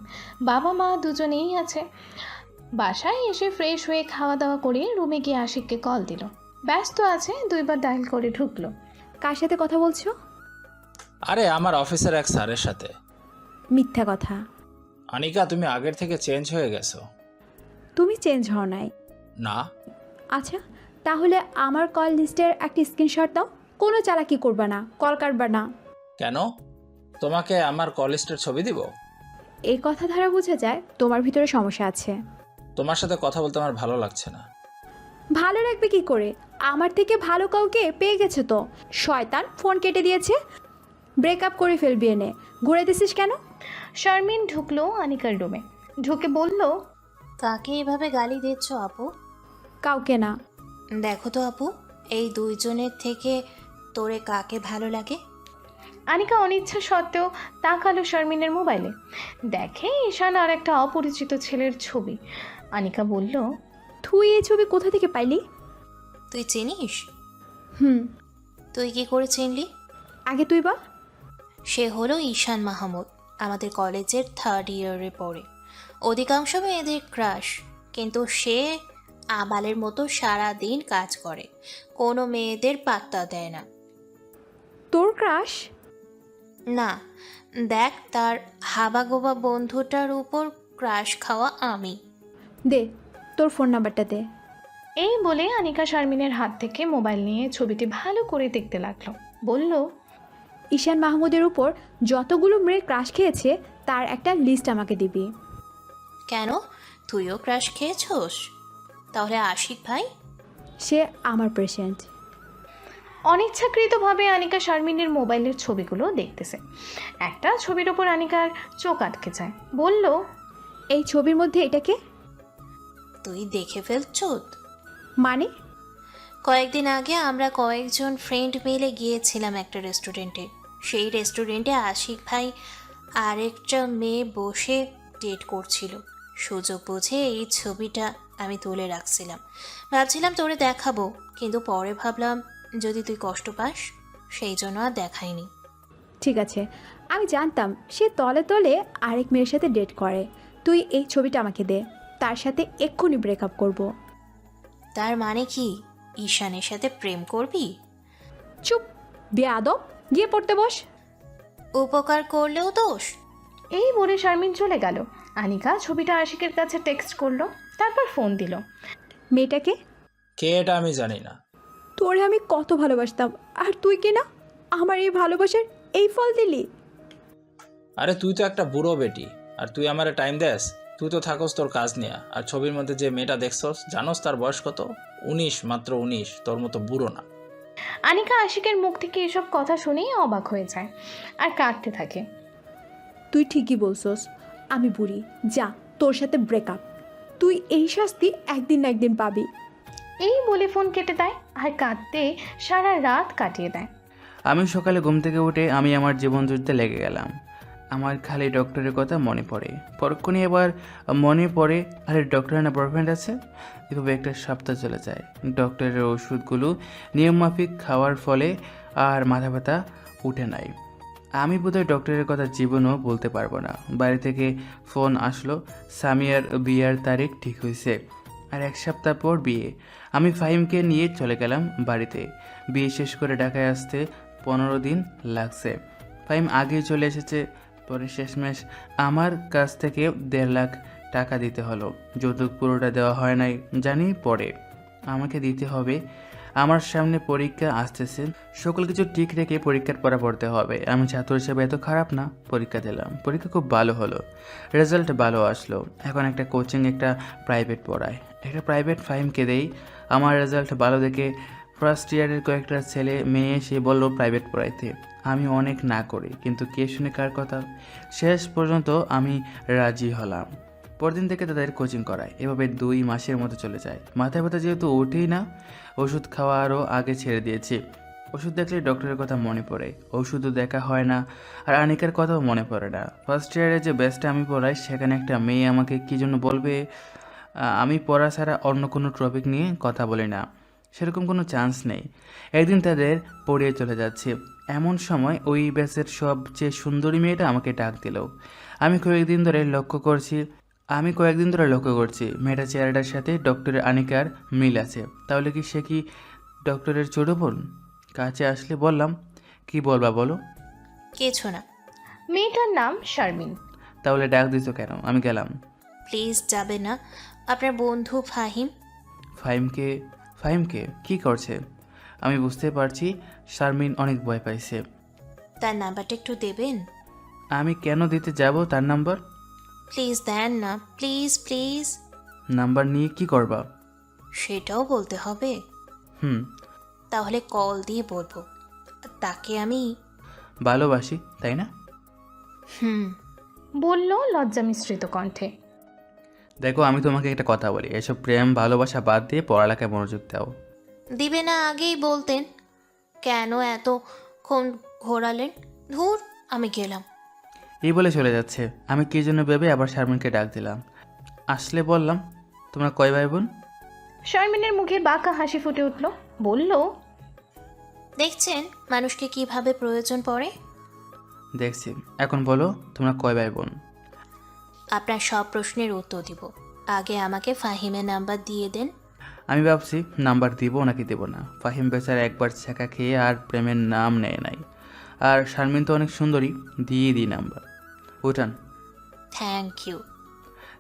বাবা মা দুজনেই আছে। বাসায় এসে ফ্রেশ হয়ে খাওয়া দাওয়া করে রুমে গিয়ে আশিককে কল দিল। ব্যস্ত আছে, দুইবার ডায়াল করে ঢুকলো। কার সাথে কথা বলছো? আরে আমার অফিসের এক স্যারের সাথে। মিথ্যা কথা। আনিকা, তুমি আগের থেকে চেঞ্জ হয়ে গেছো। তুমি চেঞ্জ হও নাই। না। আচ্ছা, তাহলে আমার কল লিস্টের একটা স্ক্রিনশট দাও। কোনো চালাকি করবা না, কল কাটবা না। কেন? তোমাকে আমার কলিস্টের ছবি দিব? এই কথা দ্বারা বোঝা যায় তোমার ভিতরে সমস্যা আছে। তোমার সাথে কথা বলতে আমার ভালো লাগছে না। ভালো লাগবে কি করে? আমার থেকে ভালো কাউকে পেয়ে গেছে তো। শয়তান ফোন কেটে দিয়েছে। ব্রেকআপ করে ফেলবি এনে ঘুরে দিছিস কেন? শারমিন ঢুকলো আনিকার রুমে, ঢুকে বলল, কাকে এভাবে গালি দিচ্ছ আপু? কাউকে না। দেখো তো আপু, এই দুইজনের থেকে তোরে কাকে ভালো লাগে? আনিকা অনিচ্ছা সত্ত্বেও তাকালো শারমিনের মোবাইলে, দেখে ঈশান আর একটা অপরিচিত ছেলের ছবি। আনিকা বলল, তুই এই ছবি কোথা থেকে পাইলি? তুই চিনিস? হুম। তুই কি করে চিনলি? আগে তুই বল। সে হলো ঈশান মাহমুদ, আমাদের কলেজের 3rd ইয়ারে পড়ে। অধিকাংশ মেয়েদের ক্রাশ, কিন্তু সে আবালের মতো সারা দিন কাজ করে, কোনো মেয়েদের পাত্তা দেয় না। তোর ক্রাশ? না, দেখ, তার হাবাগোবা বন্ধুটার উপর ক্রাশ খাওয়া আমি। দে তোর ফোন নাম্বারটা দে। এই বলে আনিকা শারমিনের হাত থেকে মোবাইল নিয়ে ছবিটি ভালো করে দেখতে লাগলো। বলল, ঈশান মাহমুদের উপর যতগুলো মেয়ে ক্রাশ খেয়েছে তার একটা লিস্ট আমাকে দিবি। কেন, তুইও ক্রাশ খেয়েছোস? তাহলে আশিক ভাই? সে আমার পেশেন্ট। অনিচ্ছাকৃতভাবে আনিকা শারমিনের মোবাইলের ছবিগুলো দেখতেছে। একটা ছবির ওপর আনিকার চোখ আটকে যায়। বলল, এই ছবির মধ্যে এটাকে? তুই দেখে ফেলছোত? মানে? কয়েকদিন আগে আমরা কয়েকজন ফ্রেন্ড মিলে গিয়েছিলাম একটা রেস্টুরেন্টে। সেই রেস্টুরেন্টে আশিক ভাই আরেকটা মেয়ে বসে ডেট করছিল। সুযোগ বুঝে এই ছবিটা আমি তুলে রাখছিলাম, ভাবছিলাম তোরে দেখাবো, কিন্তু পরে ভাবলাম যদি তুই কষ্ট পাস, সেই জন্য আর দেখাইনি। ঠিক আছে, আমি জানতাম সে তলে তলে আরেক মেয়ের সাথে ডেট করে। তুই এই ছবিটা আমাকে দে, তার সাথে এক্ষুনি ব্রেকআপ করব। তার মানে কি ঈশানের সাথে প্রেম করবি? চুপ বেয়াদব, গিয়ে পড়তে বস। উপকার করলেও দোষ? এই বলে শারমিন চলে গেল। আনিকা ছবিটা আশিকের কাছে টেক্সট করলো, তারপর ফোন দিল। মেয়েটাকে? কে এটা আমি জানি না। তোরে আমি কত ভালোবাসতাম, আর তুই কি না আমার এই ভালোবাসার এই ফল দিলি? আরে তুই তো একটা বুড়ো বেটি, আর তুই আমারে টাইম দেস? তুই তো থাকস তোর কাজ নিয়ে। আর ছবির মধ্যে যে মেয়েটা দেখছস, জানোস তার বয়স কত? 19, মাত্র 19। তোর মতো বুড়ো না। আনিকা আশিকের মুখ থেকে এসব কথা শুনেই অবাক হয়ে যায় আর কাঁদতে থাকে। তুই ঠিকই বলছস, আমি বুড়ি। যা, তোর সাথে ব্রেকআপ। তুই এই শাস্তি একদিন না একদিন পাবি। এই বলে ফোন কেটে দেয় আর কাঁদতে সারা রাত কাটিয়ে দেয়। আমি সকালে ঘুম থেকে উঠে আমি আমার জীবন যুদ্ধে লেগে গেলাম। আমার খালি ডক্টরের কথা মনে পড়ে। পরক্ষণে এবার মনে পড়ে, আরে ডক্টরের না বয়ফ্রেন্ড আছে। এভাবে একটা সপ্তাহ চলে যায়। ডক্টরের ওষুধগুলো নিয়মমাফিক খাওয়ার ফলে আর মাথা ব্যথা উঠে নাই। আমি বোধহয় ডক্টরের কথা জীবনও বলতে পারবো না। বাইরে থেকে ফোন আসলো, সামিয়ার বিয়ের তারিখ ঠিক হয়েছে, আর 1 সপ্তাহ পর বিয়ে। আমি ফাহিমকে নিয়ে চলে গেলাম বাড়িতে। বিয়ে শেষ করে ঢাকায় আসতে 15 দিন লাগছে। ফাহিম আগেই চলে এসেছে। পরে শেষমেশ আমার কাছ থেকে 1.5 লাখ টাকা দিতে হলো। যৌতুক পুরোটা দেওয়া হয় নাই জানি, পরে আমাকে দিতে হবে। আমার সামনে পরীক্ষা আসতেছে, সকল কিছু ঠিক রেখে পরীক্ষার পড়া পড়তে হবে। আমি ছাত্র হিসেবে এত খারাপ না। পরীক্ষা দিলাম, পরীক্ষা খুব ভালো হলো, রেজাল্ট ভালো আসলো। এখন একটা কোচিং, একটা প্রাইভেট পড়ায়। একটা প্রাইভেট ফাহিমকে দেই। আমার রেজাল্ট ভালো দেখে ফার্স্ট ইয়ারের কয়েকটা ছেলে মেয়ে এসে বললো প্রাইভেট পড়াইতে। আমি অনেক না করি, কিন্তু কে শুনে কার কথা। শেষ পর্যন্ত আমি রাজি হলাম। পরদিন থেকে তাদের কোচিং করায়। এভাবে 2 মাসের মতো চলে যায়। মাথা ব্যথা যেহেতু ওঠেই না, ওষুধ খাওয়া আরও আগে ছেড়ে দিয়েছি। ওষুধ দেখলে ডক্টরের কথা মনে পড়ে, ওষুধও দেখা হয় না। আর আনিকার কথাও মনে পড়ে না। ফার্স্ট ইয়ারে যে বেস্টে আমি পড়াই, সেখানে একটা মেয়ে আমাকে কী জন্য বলবে। আমি পড়া ছাড়া অন্য কোনো টপিক নিয়ে কথা বলি না, সেরকম কোনো চান্স নেই। একদিন তাদের পড়িয়ে চলে যাচ্ছে, এমন সময় ওই ব্যাচের সবচেয়ে সুন্দরী মেয়েটা আমাকে ডাক দিল। আমি কয়েকদিন ধরে লক্ষ্য করছি মেয়েটা চেহারাটার সাথে ডক্টরের আনিকার মিল আছে। তাহলে কি সে কি ডক্টরের ছোট বোন? কাছে আসলে বললাম, কি বলবা বলো? কিছু না। মেয়েটার নাম শারমিন। তাহলে ডাক দিছো কেন? আমি গেলাম। প্লিজ যাবে না, আপনার বন্ধু ফাহিম। ফাহিমকে কি করছে? আমি বুঝতে পারছি শারমিন অনেক ভয় পাইছে। তার নাম্বারটা একটু দেবেন? আমি কেন দিতে যাব তার নাম্বার? প্লিজ দেন না, প্লিজ প্লিজ। নাম্বার নিয়ে কি করবা? সেটাও বলতে হবে? হুম, তাহলে কল দিয়ে বলবো তাকে আমি। ভালোবাসি, তাই না? হুম। বলল লজ্জা মিশ্রিত কণ্ঠে। দেখো, আমি তোমাকে একটা কথা বলি, এসব প্রেম ভালোবাসা বাদ দিয়ে পড়ালেখায় মনোযোগ দাও। দিবে না আগেই বলতেন, কেন এতক্ষণ ঘোরালেন? ধুর, আমি গেলাম। এই বলে চলে যাচ্ছে। আমি কী জন্য ভেবে আবার শারমিনকে ডাক দিলাম। আসলে বললাম, তোমরা কয় ভাই বোন? শারমিনের মুখে বাঁকা হাসি ফুটে উঠল। বলল, দেখছেন মানুষকে কিভাবে প্রয়োজন পড়ে? দেখছি। এখন বলো, তোমরা কয় ভাই বোন? আপনার সব প্রশ্নের উত্তর দিব, আগে আমাকে ফাহিমের নাম্বার দিয়ে দেন। আমি ভাবছি নাম্বার দিব নাকি দেবো না। ফাহিম বেচারা একবার ছেঁকা খেয়ে আর প্রেমের নাম নেয় নাই। আর শারমিন তো অনেক সুন্দরী, দিয়ে দিই নাম্বার। উঠান। Thank you.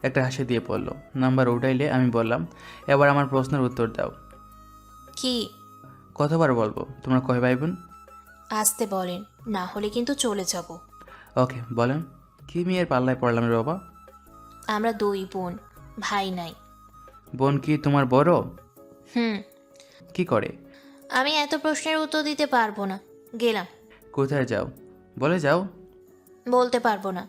একটা হাসি দিয়ে পড়লো। নাম্বার উঠাইলে আমি বললাম, এবার আমার প্রশ্নের উত্তর দাও। কি? কতবার বলবো তোমরা কয় ভাই বোন? আসতে বলেন, না হলে কিন্তু চলে যাব। ওকে, বলেন। কি মেয়ের পাল্লায় পড়লাম রে বাবা? আমরা 2 বোন, ভাই নাই। বোন কি তোমার বড়? হুম। কি করে? আমি এত প্রশ্নের উত্তর দিতে পারবো না, গেলাম। কোথায় যাও? বলে যাও। বলতে পারবো না।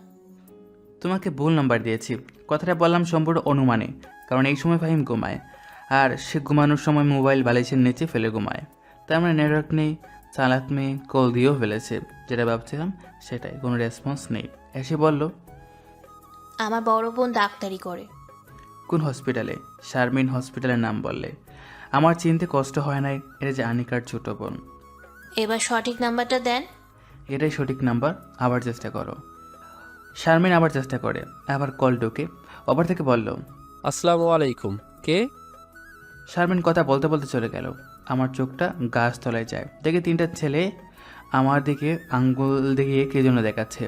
তোমাকে ভুল নাম্বার দিয়েছি। কথাটা বললাম সম্পূর্ণ অনুমানে, কারণ এই সময় ফাহিম ঘুমায়। আর সে ঘুমানোর সময় মোবাইল বালিশের নিচে ফেলে ঘুমায়। তার মানে নেটওয়ার্ক নেই। চালাক মেয়ে, কল দিয়েও ফেলেছে। যেটা ভাবছিলাম সেটাই, কোনো রেসপন্স নেই। এসে বলল, আমার বড় বোন ডাক্তারি করে। কোন হসপিটালে? শারমিন হসপিটালের নাম বললে। আমার চিনতে কষ্ট হয় নাই, এটা যে আনিকার ছোট বোন। এবার সঠিক নাম্বারটা দেন। এটাই সঠিক নাম্বার, আবার চেষ্টা করো। শারমিন আবার চেষ্টা করে, আবার কল ঢোকে। ওপর থেকে বলল, আসসালামু আলাইকুম। কে? শারমিন কথা বলতে বলতে চলে গেল। আমার চোখটা গাছ তলায় যায়, দেখে 3টা ছেলে আমার দিকে আঙ্গুল দেখিয়ে কে জন্য দেখাচ্ছে।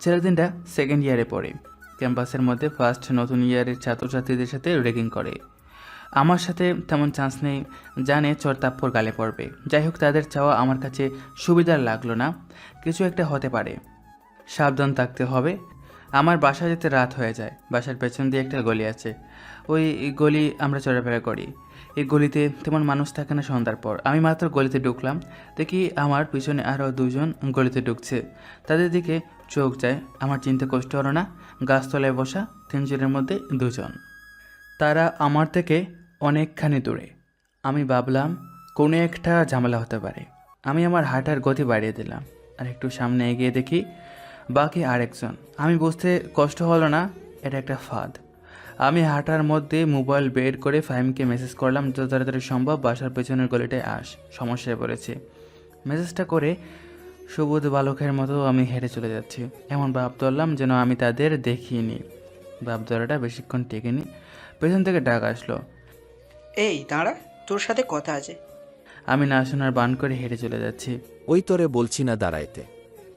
ছেলে 3টা সেকেন্ড ইয়ারে পড়ে। ক্যাম্পাসের মধ্যে ফার্স্ট নতুন ইয়ারের ছাত্রছাত্রীদের সাথে রেগিং করে। আমার সাথে তেমন চান্স নেই, জানে চর তাপ্পর গালে পড়বে। যাই হোক, তাদের চাওয়া আমার কাছে সুবিধার লাগলো না। কিছু একটা হতে পারে, সাবধান থাকতে হবে। আমার বাসা যেতে রাত হয়ে যায়। বাসার পেছন দিয়ে একটা গলি আছে, ওই গলি আমরা চলাফেরা করি। এই গলিতে তেমন মানুষ থাকে না সন্ধ্যার পর। আমি মাত্র গলিতে ঢুকলাম, দেখি আমার পিছনে আরও 2 জন গলিতে ঢুকছে। তাদের দিকে চোখ যায়। আমার চিনতে কষ্ট হলো না, গাছতলায় বসা 3 জনের মধ্যে 2 জন। তারা আমার থেকে অনেকখানি দূরে। আমি ভাবলাম কোনো একটা ঝামেলা হতে পারে। আমি আমার হাঁটার গতি বাড়িয়ে দিলাম, আর একটু সামনে এগিয়ে দেখি বাকি আরেকজন। আমি বুঝতে কষ্ট হলো না, এটা একটা ফাঁদ। আমি হাঁটার মধ্যে মোবাইল বের করে ফাহিমকে মেসেজ করলাম, যত তাড়াতাড়ি সম্ভব বাসার পেছনের গলিটায় আস, সমস্যায় পড়েছি। মেসেজটা করে সবুজ বালকের মতো আমি হেঁটে চলে যাচ্ছি। এমন ভাব ধরলাম যেন আমি তাদের দেখিনি। ভাব ধরাটা বেশিক্ষণ টেকেনি। পেছন থেকে ডাক আসলো, এই দাঁড়া, তোর সাথে কথা আছে। আমি না শোনার বান করে হেঁটে চলে যাচ্ছি। ওই তোরে বলছি না দাঁড়াইতে।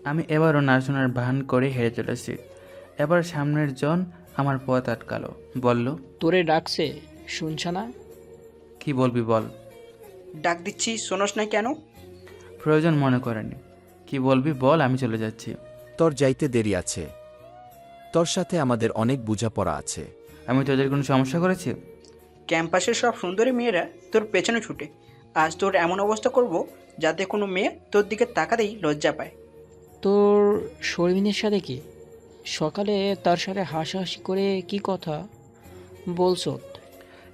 আমি এবারও না শোনার ভান করে হেঁটে চলেছি। এবার সামনের জন আমার পথ আটকালো, বলল, তোরে ডাকছে, শুনছ না? কি বলবি বল। ডাক দিচ্ছি, শোনস না কেন? প্রয়োজন মনে করেনি। কি বলবি বল, আমি চলে যাচ্ছি। তোর যাইতে দেরি আছে, তোর সাথে আমাদের অনেক বোঝাপড়া আছে। আমি তোদের কোনো সমস্যা করেছি? ক্যাম্পাসের সব সুন্দরী মেয়েরা তোর পেছনে ছুটে। আজ তোর এমন অবস্থা করব যাতে কোনো মেয়ে তোর দিকে তাকাতেই লজ্জা পায়। তোর শর্মিনের সাথে কি? সকালে তার সাথে হাসাহাসি করে কি কথা বলছ?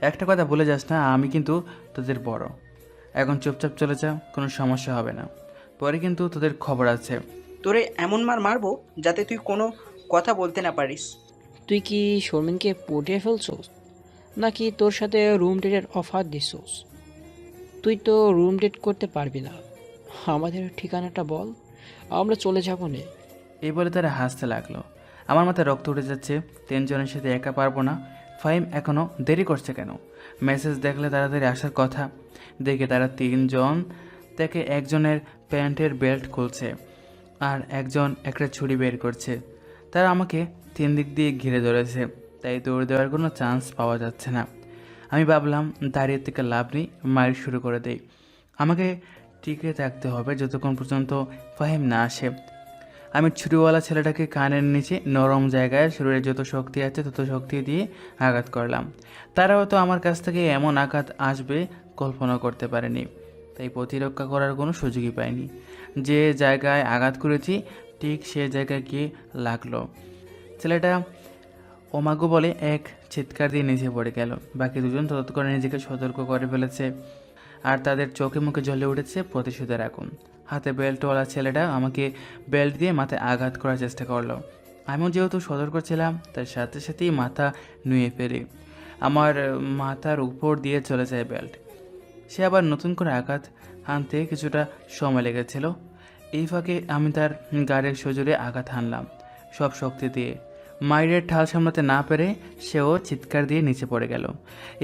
একটা কথা বলে যাস না, আমি কিন্তু তোদের বড়। এখন চুপচাপ চলে যা, কোনো সমস্যা হবে না। পরে কিন্তু তোদের খবর আছে। তোরে এমন মার মারবো যাতে তুই কোনো কথা বলতে না পারিস। তুই কি শর্মিনকে পটিয়ে ফেলছস, নাকি তোর সাথে রুম ডেটের অফার দিছস? তুই তো রুম ডেট করতে পারবি না। আমাদের ঠিকানাটা বল, আমরা চলে যাবো নে। এই বলে তারা হাসতে লাগলো। আমার মাথায় রক্ত উঠে যাচ্ছে। 3 জনের সাথে একা পারবো না। ফাহিম এখনও দেরি করছে কেন? মেসেজ দেখলে তাড়াতাড়ি আসার কথা। দেখে তারা 3 জন থেকে একজনের প্যান্টের বেল্ট খুলছে, আর একজন একটা ছুরি বের করছে। তারা আমাকে 3 দিক দিয়ে ঘিরে ধরেছে, তাই দৌড় দেওয়ার কোনো চান্স পাওয়া যাচ্ছে না। আমি ভাবলাম দাঁড়িয়ে থেকে লাভ নেই, মার শুরু করে দেই। আমাকে টিকে থাকতে হবে যতক্ষণ পর্যন্ত ফাহিম না আসে। আমি ছুরিওয়ালা ছেলেটাকে কানের নিচে নরম জায়গায় শরীরে যত শক্তি আছে তত শক্তি দিয়ে আঘাত করলাম। তারাও তো আমার কাছ থেকে এমন আঘাত আসবে কল্পনা করতে পারেনি, তাই প্রতিরক্ষা করার কোনো সুযোগই পাইনি। যে জায়গায় আঘাত করেছি ঠিক সে জায়গায় গিয়ে লাগলো। ছেলেটা ওমাগো বলে এক চিৎকার দিয়ে নিচে পড়ে গেল। বাকি দুজন ততক্ষণে নিজেকে সতর্ক করে ফেলেছে আর তাদের চোখে মুখে জ্বলে উঠেছে প্রতিশোধের আগুন। হাতে বেল্টওয়ালা ছেলেটা আমাকে বেল্ট দিয়ে মাথায় আঘাত করার চেষ্টা করলো। আমিও যেহেতু সতর্ক ছিলাম তার সাথে সাথেই মাথা নুয়ে ফেলি। আমার মাথার উপর দিয়ে চলে যায় বেল্ট। সে আবার নতুন করে আঘাত হানতে কিছুটা সময় লেগেছিল। এই ফাঁকে আমি তার গাড়ির সজোরে আঘাত হানলাম সব শক্তি দিয়ে। মায়ের ঠাল সামলাতে না পেরে সেও চিৎকার দিয়ে নিচে পড়ে গেল।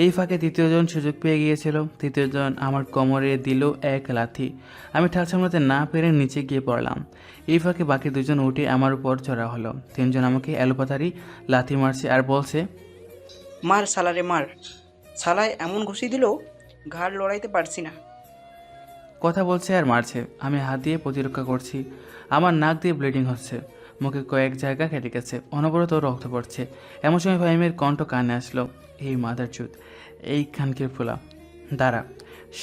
এই ফাঁকে তৃতীয়জন সুযোগ পেয়ে গিয়েছিল। তৃতীয়জন আমার কোমরে দিল এক লাথি। আমি ঠাল সামলাতে না পেরে নিচে গিয়ে পড়লাম। এই ফাঁকে বাকি দুজন উঠে আমার উপর চড়া হলো। তিনজন আমাকে এলোপাতারি লাথি মারছে আর বলছে, মার সালারে মার, সালায় এমন ঘুষি দিল ঘাড় লড়াইতে পারছি না। কথা বলছে আর মারছে। আমি হাত দিয়ে প্রতিরক্ষা করছি। আমার নাক দিয়ে ব্লিডিং হচ্ছে, মুখে কয়েক জায়গা কেটে গেছে, অনবরত রক্ত পড়ছে। এমন সময় ফাহিমের কণ্ঠ কানে আসলো, এই মাদার চুত, এই খানকির ফোলা, দাঁড়া,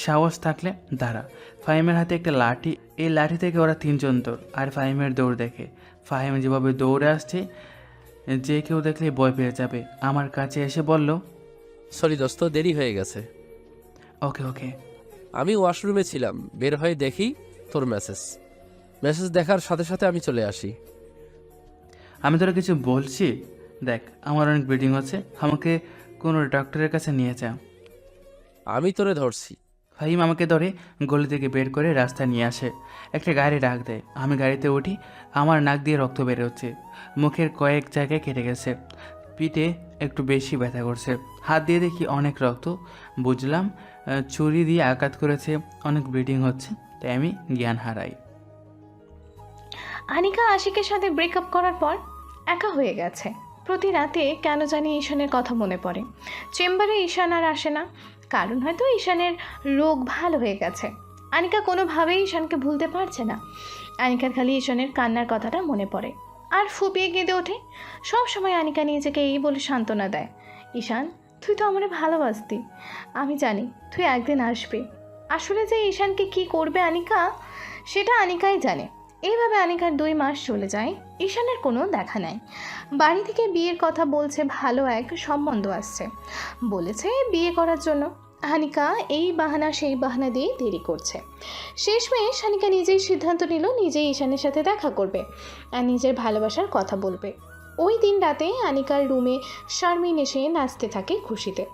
সাহস থাকলে দাঁড়া। ফাহিমের হাতে একটা লাঠি, এই লাঠি থেকে ওরা তিনজন দৌড়। আর ফাহিমের দৌড় দেখে ফাহিম যেভাবে দৌড়ে আসছে যে কেউ দেখলে ভয় পেয়ে যাবে। আমার কাছে এসে বলল, সরি দোস্ত, দেরি হয়ে গেছে। ওকে ওকে। আমি ওয়াশরুমে ছিলাম, বের হয়ে দেখি তোর মেসেজ দেখার সাথে সাথে আমি চলে আসি। আমি তোরা কিছু বলছি? দেখ আমার অনেক ব্লিডিং হচ্ছে, আমাকে কোনো ডক্টরের কাছে নিয়ে যা। আমি তোরে ধরছি। ফাহিম আমাকে ধরে গলি থেকে বের করে রাস্তায় নিয়ে আসে। একটা গাড়ি ডাক দেয়। আমি গাড়িতে উঠি। আমার নাক দিয়ে রক্ত বের হচ্ছে, মুখের কয়েক জায়গায় কেটে গেছে, পিঠে একটু বেশি ব্যথা করছে। হাত দিয়ে দেখি অনেক রক্ত। বুঝলাম ছুরি দিয়ে আঘাত করেছে, অনেক ব্লিডিং হচ্ছে, তাই আমি জ্ঞান হারাই। আনিকা আশিকের সাথে ব্রেকআপ করার পর একা হয়ে গেছে। প্রতি রাতে কেন জানি ঈশানের কথা মনে পড়ে। চেম্বারে ঈশান আর আসে না, কারণ হয়তো ঈশানের রোগ ভালো হয়ে গেছে। আনিকা কোনোভাবেই ঈশানকে ভুলতে পারছে না। আনিকার খালি ঈশানের কান্নার কথাটা মনে পড়ে আর ফুপিয়ে কেঁদে ওঠে। সব সময় আনিকা নিজেকে এই বলে সান্ত্বনা দেয়, ঈশান তুই তো আমারে ভালোবাসতি, আমি জানি তুই একদিন আসবে। আসলে যে ঈশানকে কি করবে আনিকা, সেটা আনিকাই জানে। এইভাবে আনিকার 2 মাস চলে যায়, ঈশানের কোনো দেখা নাই। বাড়ি থেকে বিয়ের কথা বলছে, ভালো এক সম্বন্ধ আসছে, বলেছে বিয়ে করার জন্য। আনিকা এই বাহানা সেই বাহানা দিয়ে দেরি করছে। শেষমেশ আনিকা নিজেই সিদ্ধান্ত নিল নিজেই ঈশানের সাথে দেখা করবে আর নিজের ভালোবাসার কথা বলবে। ওই দিন রাতে আনিকার রুমে শারমিন এসে নাচতে থাকে খুশিতে।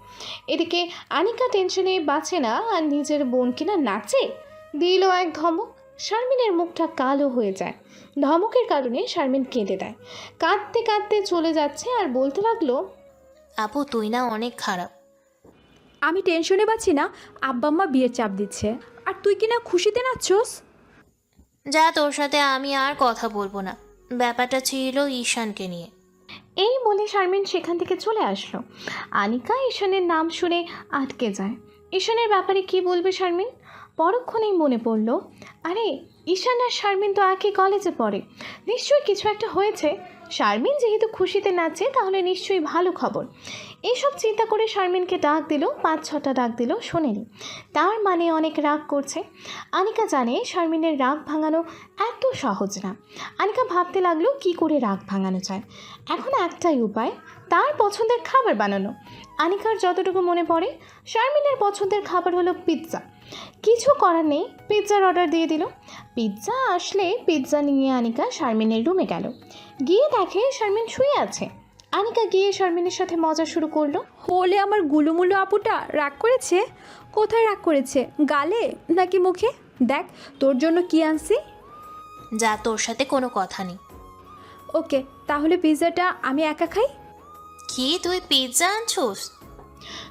এদিকে আনিকা টেনশনে বাঁচে না আর নিজের বোন কিনা নাচে, দিল এক ধমক। শারমিনের মুখটা কালো হয়ে যায়। ধমকের কারণে শারমিন কেঁদে দেয়। কাঁদতে কাঁদতে চলে যাচ্ছে আর বলতে লাগলো, আপু তুই না অনেক খারাপ। আমি টেনশনে পাচ্ছি না, আব্বা আম্মা বিয়ের চাপ দিচ্ছে আর তুই কিনা খুশিতে নাচছস। যা, তোর সাথে আমি আর কথা বলবো না। ব্যাপারটা ছিল ঈশানকে নিয়ে। এই বলে শারমিন সেখান থেকে চলে আসলো। আনিকা ঈশানের নাম শুনে আটকে যায়। ঈশানের ব্যাপারে কি বলবে শারমিন? পরক্ষণেই মনে পড়ল, আরে ঈশান আর শারমিন তো একই কলেজে পড়ে, নিশ্চয়ই কিছু একটা হয়েছে। শারমিন যেহেতু খুশিতে নাচে তাহলে নিশ্চয়ই ভালো খবর। এইসব চিন্তা করে শারমিনকে ডাক দিল, 5-6টা ডাক দিল, শোনেনি। তার মানে অনেক রাগ করছে। আনিকা জানে শারমিনের রাগ ভাঙানো এত সহজ না। আনিকা ভাবতে লাগলো কি করে রাগ ভাঙানো যায়। এখন একটাই উপায়, তার পছন্দের খাবার বানানো। আনিকার যতটুকু মনে পড়ে শারমিনের পছন্দের খাবার হলো পিৎজা। কিছু করার নেই, পিৎজার অর্ডার দিয়ে দিল। পিৎজা আসলে পিৎজা নিয়ে আনিকা শারমিনের রুমে গেল। গিয়ে দেখে শারমিন শুয়ে আছে। আনিকা গিয়ে শারমিনের সাথে মজা শুরু করলো। হলে আমার গুলুমুলু আপুটা রাগ করেছে। কোথায় রাগ করেছে, গালে নাকি মুখে? দেখ তোর জন্য কি আনছি। যা, তোর সাথে কোনো কথা নেই। ওকে, তাহলে পিৎজাটা আমি একা খাই। কি তুই পিৎজা আনছোস?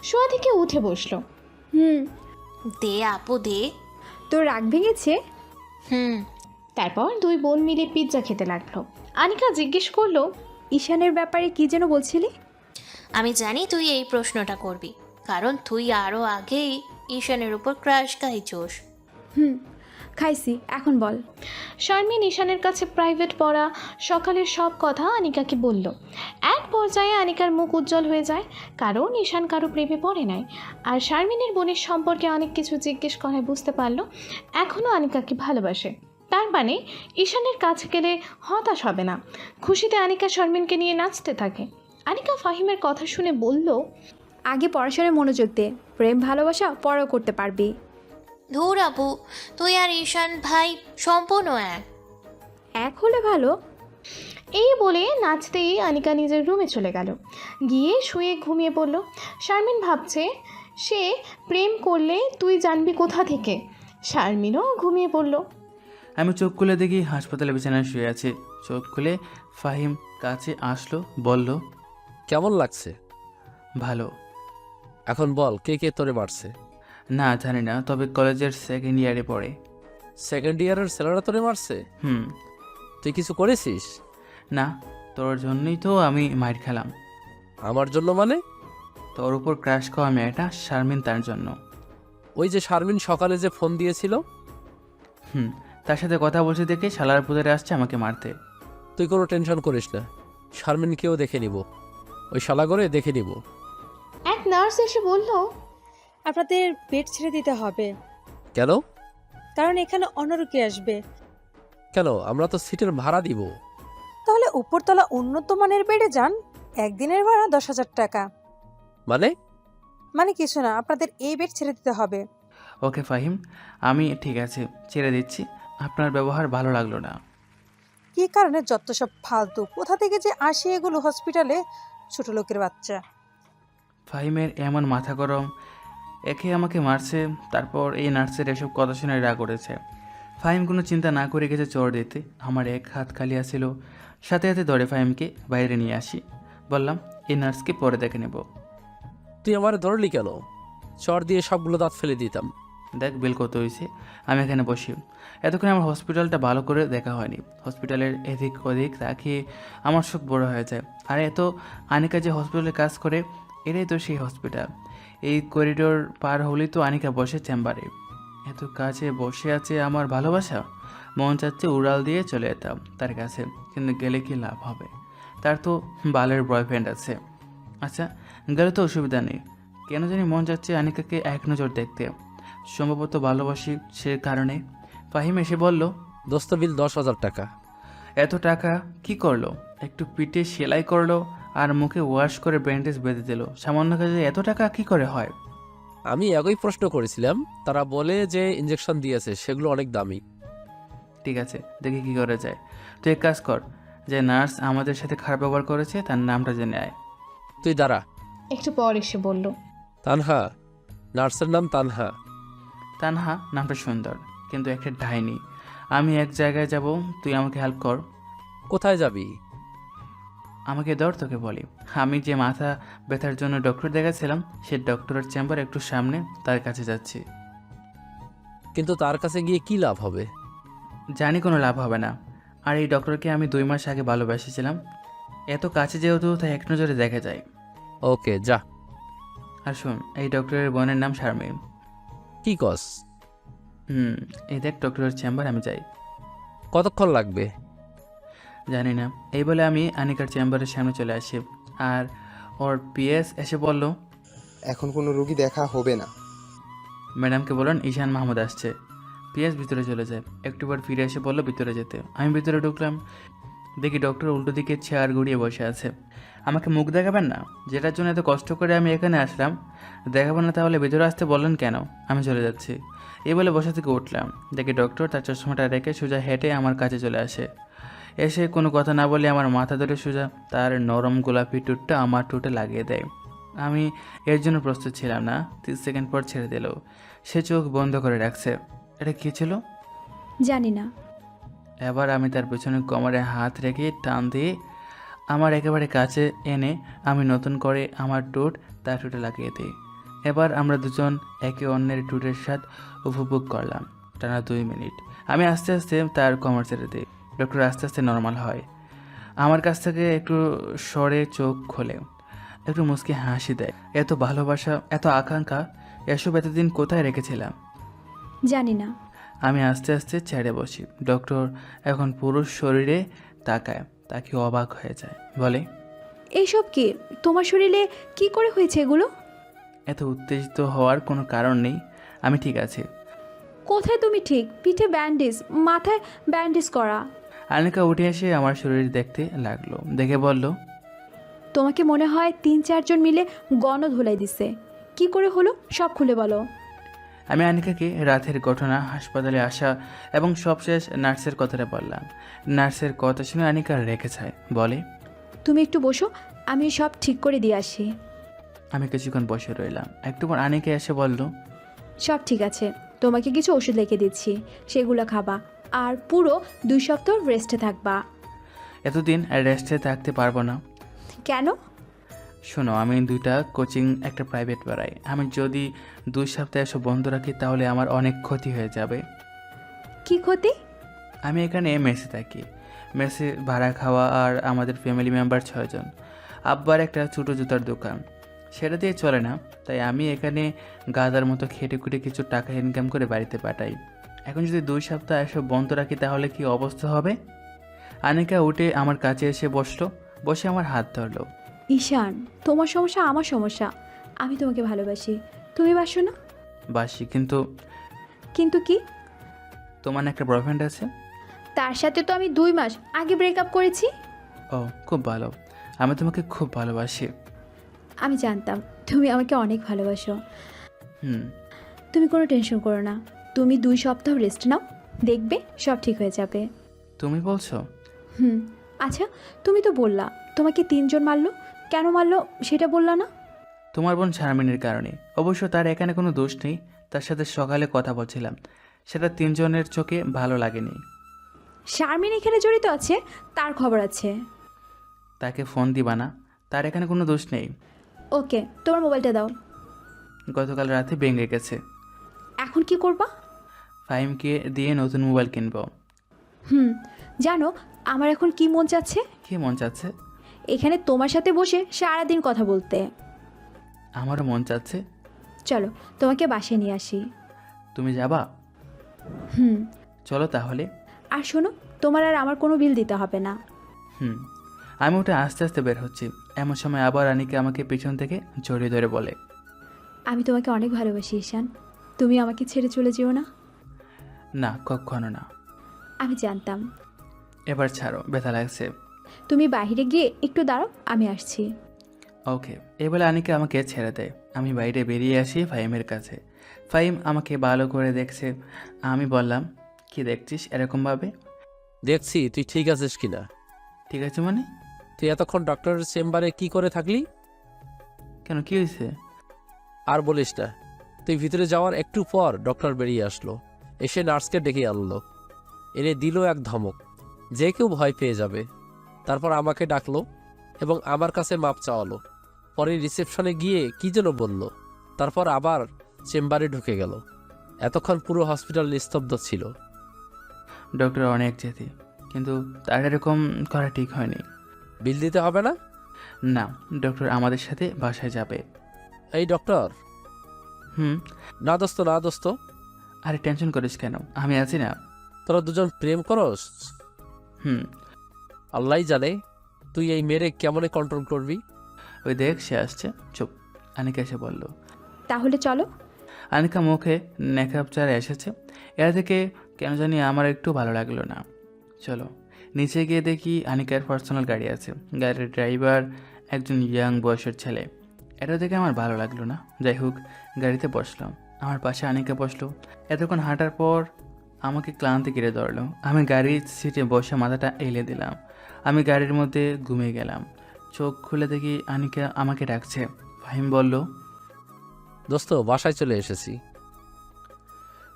শোয়া থেকে উঠে বসলো। দে আপু দে। তোর রাগ ভেঙেছে? তারপর 2 বোন মিলে পিৎজা খেতে লাগলো। আনিকা জিজ্ঞেস করলো, ঈশানের ব্যাপারে কি যেন বলছিলি? আমি জানি তুই এই প্রশ্নটা করবি, কারণ তুই আরও আগেই ঈশানের উপর ক্রাশ খাইছোস। খাইছি, এখন বল। শারমিন ঈশানের কাছে প্রাইভেট পড়া সকালের সব কথা আনিকাকে বলল। এক পর্যায়ে আনিকার মুখ উজ্জ্বল হয়ে যায়, কারণ ঈশান কারো প্রেমে পড়ে নাই। আর শারমিনের বোনের সম্পর্কে অনেক কিছু জিজ্ঞেস করায় বুঝতে পারলো এখনও আনিকাকে ভালোবাসে। তার মানে ঈশানের কাছে গেলে হতাশ হবে না। খুশিতে আনিকা শারমিনকে নিয়ে নাচতে থাকে। আনিকা ফাহিমের কথা শুনে বলল, আগে পড়াশোনায় মনোযোগ দে, প্রেম ভালোবাসা পরেও করতে পারবি। ধুর আপু, তুই আর ঈশান ভাই সম্পূর্ণ এক। এক হলে ভালো। এই বলে নাচতেই আনিকা নিজের রুমে চলে গেল, গিয়ে শুয়ে ঘুমিয়ে পড়ল। শারমিন ভাবছে সে প্রেম করলে তুই জানবি কোথা থেকে। শারমিনও ঘুমিয়ে পড়ল। আমি চোখ খুলে দেখি হাসপাতালে বিছানায় শুয়ে আছে। চোখ খুলে ফাহিম কাছে আসলো, বলল, কেমন লাগছে? ভালো। এখন বল, কে কে তোরে মারছে? না জানি না, তবে কলেজের সেকেন্ড ইয়ারে পড়ে। সেকেন্ড ইয়ারের ছেলেরা তোরে মারছে? হুম। তুই কিছু করেছিস? না, তোর জন্যই তো আমি মাইর খেলাম। আমার জন্য মানে? তোর উপর ক্রাশ খাওয়া মেয়েটা শারমিন, তার জন্য। ওই যে শারমিন সকালে যে ফোন দিয়েছিল? তার সাথে কথা বলতে দেখে শালার পুজারে আসছে আমাকে মারতে। তুই কোনো টেনশন করিস না, শারমিনকেও দেখে নিব, ওই শালাগরে দেখে নিব। এক নার্স এসে বলল, আপনাদের বেড ছেড়ে দিতে হবে, কেন? কারণ এখানে অন্য রোগী আসবে। কেন? আমরা তো সিটের ভাড়া দিব। তাহলে উপরতলা উন্নত মানের বেডে যান, একদিনের ভাড়া 10,000 টাকা। মানে কিছু না, আপনাদের এই বেড ছেড়ে দিতে হবে। ওকে ফাহিম, আমি ঠিক আছে, ছেড়ে দিচ্ছি। আপনার ব্যবহার ভালো লাগলো না। কি কারণে যত সব ফালতু, কোথা থেকে যে আসে এগুলো হসপিটালে, ছোট লোকের বাচ্চা। ফাহিমের এমন মাথা গরম, একে আমাকে মারছে, তারপর এই নার্সের এসব কথা শুনে রাগ করেছে। ফাহিম কোনো চিন্তা না করে গেছে চড় দিতে। আমার এক হাত খালি আসছিল, সাথে সাথে ধরে ফাহিমকে বাইরে নিয়ে আসি। বললাম, এই নার্সকে পরে দেখে নেব। তুই আমার ধরলি কেন? চর দিয়ে সবগুলো দাঁত ফেলে দিতাম। দেখ বিল কত হয়েছে, আমি এখানে বসি। এতক্ষণ আমার হসপিটালটা ভালো করে দেখা হয়নি। হসপিটালের এদিক ওদিক তাকিয়ে আমার চোখ বড় হয়ে যায়। আর এত আনিকা যে হসপিটালে কাজ করে, এটাই তো সেই হসপিটাল। এই করিডোর পার হলেই তো আনিকা বসে চেম্বারে। এত কাছে বসে আছে আমার ভালোবাসা। মন চাচ্ছে উড়াল দিয়ে চলে যেতাম তার কাছে, কিন্তু গেলে কি লাভ হবে? তার তো বালের বয়ফ্রেন্ড আছে। আচ্ছা, গেলে তো অসুবিধা নেই। কেন জানি মন যাচ্ছে আনিকাকে এক নজর দেখতে, সম্ভবত ভালোবাসি সে কারণে। ফাহিম এসে বলল, দোস্ত বিল 10,000 টাকা। এত টাকা কি করলো? একটু পিঠে সেলাই করলো আর মুখে ওয়াশ করে ব্যান্ডেজ বেঁধে দিল। সামান্য কাজে এত টাকা কি করে হয়? আমি একই প্রশ্ন করেছিলাম, তারা বলে যে ইঞ্জেকশন দিয়েছে সেগুলো অনেক দামি। ঠিক আছে, দেখি কি করা যায়। তুই এক কাজ কর, যে নার্স আমাদের সাথে খারাপ ব্যবহার করেছে তার নামটা জেনে আয়। তুই দাঁড়া। একটু পর এসে বলল, তানহা, নার্সের নাম তানহা। তানহা নামটা সুন্দর, কিন্তু একটা ডাইনি। আমি এক জায়গায় যাব, তুই আমাকে হেল্প কর। কোথায় যাবি? আমাকে ধর, তোকে বলি। আমি যে মাথা ব্যথার জন্য ডক্টর দেখাচ্ছিলাম, সে ডক্টরের চেম্বার একটু সামনে, তার কাছে যাচ্ছি। কিন্তু তার কাছে গিয়ে কি লাভ হবে? জানি কোনো লাভ হবে না। আর এই ডক্টরকে আমি 2 মাস আগে ভালোবেসেছিলাম। এত কাছে যেহেতু, তাই এক নজরে দেখা যায়। ওকে, যা। আর শোন, এই ডক্টরের বোনের নাম শারমিন। কি কস? এই দেখ ডক্টরের চেম্বার, আমি যাই। কতক্ষণ লাগবে? জানি না। এই বলে আমি আনিকার চেম্বারের সামনে চলে আসি। আর ওর পিএস এসে বলল, এখন কোনো রুগী দেখা হবে না। ম্যাডামকে বলুন ঈশান মাহমুদ আসছে। পিএস ভিতরে চলে যায়। একটু পর ফিরে এসে বলল ভিতরে যেতে। আমি ভিতরে ঢুকলাম, দেখি ডক্টর উল্টো দিকে চেয়ার গুড়িয়ে বসে আছে। আমাকে মুখ দেখাবেন না? যেটার জন্য এত কষ্ট করে আমি এখানে আসলাম, দেখাবেন না তাহলে ভিতরে আসতে বললেন কেন? আমি চলে যাচ্ছি। এই বলে বসা থেকে উঠলাম, দেখি ডক্টর তার চশমাটা রেখে সোজা হেঁটে আমার কাছে চলে আসে। এসে কোনো কথা না বলে আমার মাথা ধরে সোজা তার নরম গোলাপি টুটটা আমার টুটে লাগিয়ে দেয়। আমি এর জন্য প্রস্তুত ছিলাম না। 30 সেকেন্ড পর ছেড়ে দিল। সে চোখ বন্ধ করে রাখছে। এটা কী ছিল জানি না। এবার আমি তার পেছনে কোমরে হাত রেখে টান দিয়ে আমার একেবারে কাছে এনে আমি নতুন করে আমার টুট তার টুটে লাগিয়ে দিই। এবার আমরা দুজন একে অন্যের টুটের স্বাদ উপভোগ করলাম টানা 2 মিনিট। আমি আস্তে আস্তে তার কোমর ছেড়ে দিই। ডক্টর আস্তে আস্তে নর্মাল হয়। আমার কাছ থেকে একটু সরে চোখ খোলে, একটু মুচকি হাসি দেয়। এত ভালোবাসা, এত আকাঙ্ক্ষা, এসব এতদিন কোথায় রেখেছিলাম? জানি না। আমি আস্তে আস্তে ছেড়ে বসি। ডক্টর এখন পুরো শরীরে তাকায়, তাকে অবাক হয়ে যায়, বলে, এইসব কি? তোমার শরীরে কি করে হয়েছে এগুলো? এত উত্তেজিত হওয়ার কোনো কারণ নেই, আমি ঠিক আছি। কোথায় তুমি ঠিক? পিঠে ব্যান্ডেজ, মাথায় ব্যান্ডেজ করা। আনিকা উঠে এসে আমার শরীর দেখতে লাগলো, দেখে বলল, তোমাকে মনে হয় 3-4 জন মিলে গণধোলাই দিছে। কি করে হলো সব খুলে বলো। আমি আনিকাকে রাতের ঘটনা, হাসপাতালে আসা এবং সবশেষ নার্সের কথাটা বললাম। নার্সের কথা শুনে আনিকা রেখে যায়, বলে, তুমি একটু বসো, আমি সব ঠিক করে দিয়ে আসি। আমি কিছুক্ষণ বসে রইলাম। একটু পর আনিকা এসে বলল, সব ঠিক আছে, তোমাকে কিছু ওষুধ লিখে দিচ্ছি, সেগুলো খাবা, আর পুরো 2 সপ্তাহ রেস্টে থাকবা। এতদিন রেস্টে থাকতে পারবো না। কেন? শোনো, আমি 2টা কোচিং, একটা প্রাইভেট পড়াই। আমি যদি 2 সপ্তাহ এসব বন্ধ রাখি তাহলে আমার অনেক ক্ষতি হয়ে যাবে। কি ক্ষতি? আমি এখানে মেসে থাকি। মেসে ভাড়া খাওয়া, আর আমাদের ফ্যামিলি মেম্বার 6 জন। আব্বার একটা ছোটো জুতার দোকান, সেটা দিয়ে চলে না। তাই আমি এখানে গাদার মতো খেটে খুঁটে কিছু টাকা ইনকাম করে বাড়িতে পাঠাই। এখন যদি 2 সপ্তাহ এসব বন্ধ রাখি তাহলে কি অবস্থা হবে? আনিকা উঠে আমার কাছে এসে বসলো, বসে আমার হাত ধরলো। ঈশান, তোমার সমস্যা আমার সমস্যা। আমি তোমাকে ভালোবাসি, তুমি বাসো না? বাসি, কিন্তু কিন্তু কি? তোমার না একটা বয়ফ্রেন্ড আছে? তার সাথে তো আমি 2 মাস আগে ব্রেকআপ করেছি। ও, খুব ভালো। আমি তোমাকে খুব ভালোবাসি। আমি জানতাম তুমি আমাকে অনেক ভালোবাসো। হুম। তুমি কোনো টেনশন করো না, তুমি 2 সপ্তাহ রেস্ট নাও, দেখবে সব ঠিক হয়ে যাবে। তুমি বলছো? আচ্ছা, তুমি তো বললা তোমাকে 3 জন মারলো, কেন মারলো সেটা বললা না? তোমার বোন শারমিনের কারণে। অবশ্য তার এখানে কোনো দোষ নেই। তার সাথে সকালে কথা বলছিলাম, সেটা 3 জনের চোখে ভালো লাগেনি। শারমিন এখানে জড়িত আছে, তার খবর আছে। তাকে ফোন দিবা না, তার এখানে কোনো দোষ নেই। ওকে, তোমার মোবাইলটা দাও। গতকাল রাতে ভেঙে গেছে। এখন কি করবা? ফাহিমকে দিয়ে নতুন মোবাইল কিনবো। জানো আমার এখন কি মন চাচ্ছে? কি মন চাচ্ছে? এখানে তোমার সাথে বসে সারাদিন কথা বলতে। আমারও মন চাচ্ছে। চলো তোমাকে বাসায় নিয়ে আসি। তুমি যাবা? চলো তাহলে। আর শোনো, তোমার আর আমার কোনো বিল দিতে হবে না। আমি ওটা আস্তে আস্তে বের হচ্ছি। এমন সময় আবার আনিকা আমাকে পিছন থেকে জড়িয়ে ধরে বলে, আমি তোমাকে অনেক ভালোবাসি ঈশান, তুমি আমাকে ছেড়ে চলে যেও না। না, কখনো না। আমি জানতাম। এবার ছাড়ো, ব্যথা লাগছে। তুমি বাইরে গিয়ে একটু দাঁড়াও, আমি আসছি। ওকে। এবেলা আনিকা আমাকে ছেড়ে দেয়। আমি বাইরে বেরিয়ে আসি ফাহিমের কাছে। ফাহিম আমাকে ভালো করে দেখছে। আমি বললাম, কি দেখছিস এরকমভাবে? দেখছি তুই ঠিক আছিস কিনা। ঠিক আছে মানে? তুই এতক্ষণ ডক্টরের চেম্বারে কি করে থাকলি? কেন, কি হয়েছে? আর বলিস না, তুই ভিতরে যাওয়ার একটু পর ডক্টর বেরিয়ে আসলো, এসে নার্সকে ডেকে আনলো, এনে দিল এক ধমক, যে কেউ ভয় পেয়ে যাবে। তারপর আমাকে ডাকলো এবং আমার কাছে মাপ চাওয়ালো। পরে রিসেপশনে গিয়ে কি যেন বলল, তারপর আবার চেম্বারে ঢুকে গেল। এতক্ষণ পুরো হসপিটাল নিস্তব্ধ ছিল। ডক্টর অনেক জেদি, কিন্তু তার এরকম করা ঠিক হয়নি। বিল দিতে হবে না? না, ডক্টর আমাদের সাথে বাসায় যাবে। এই ডক্টর? না দোস্ত, না দোস্ত। আরে টেনশন করিস কেন, আমি আছি না। তোরা দুজন প্রেম করস? আল্লাহ জানে তুই এই মেয়েরে কেমনে কন্ট্রোল করবি। ওই দেখ সে আসছে। চুপ। আনিকা এসে বলল, তাহলে চলো। আনিকা মুখে নেকাব চারে এসেছে। এর থেকে কেন জানি আমার একটু ভালো লাগলো না। চলো নিচে গিয়ে দেখি আনিকার পার্সোনাল গাড়ি আছে। গাড়ির ড্রাইভার একজন ইয়াং বয়সের ছেলে। এটা দেখে আমার ভালো লাগলো না। যাই হোক, গাড়িতে বসলাম। আমার পাশে আনিকা বসলো। এতক্ষণ হাঁটার পর আমাকে ক্লান্তি ঘিরে ধরলো। আমি গাড়ির সিটে বসে মাথাটা এলে দিলাম। আমি গাড়ির মধ্যে ঘুমিয়ে গেলাম। চোখ খুলে দেখি আনিকা আমাকে ডাকছে। ফাহিম বলল, দোস্ত বাসায় চলে এসেছি।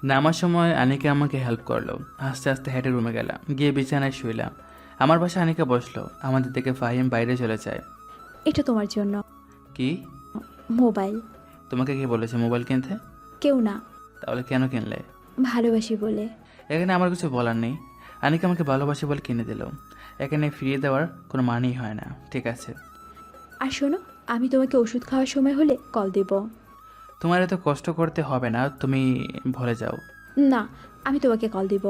নামার সময় আনিকা আমাকে হেল্প করলো। আস্তে আস্তে হেঁটে রুমে গেলাম, গিয়ে বিছানায় শুইলাম। আমার পাশে আনিকা বসলো। আমাদের থেকে ফাহিম বাইরে চলে যায়। এটা তোমার জন্য। কি? মোবাইল। তোমাকে কে বলেছে মোবাইল কিনতে? কেউ না। তাহলে কেন কিনলে? ভালোবাসি বলে। এখানে আমার কিছু বলার নেই। আনিকা আমাকে ভালোবাসে বলে কিনে দিল। এখানে ফিরিয়ে দেওয়ার কোনো মানেই হয় না। ঠিক আছে। আর শোনো, আমি তোমাকে ওষুধ খাওয়ার সময় হলে কল দেব। তোমার এত কষ্ট করতে হবে না, তুমি ভুলে যাও। না, আমি তোমাকে কল দিব।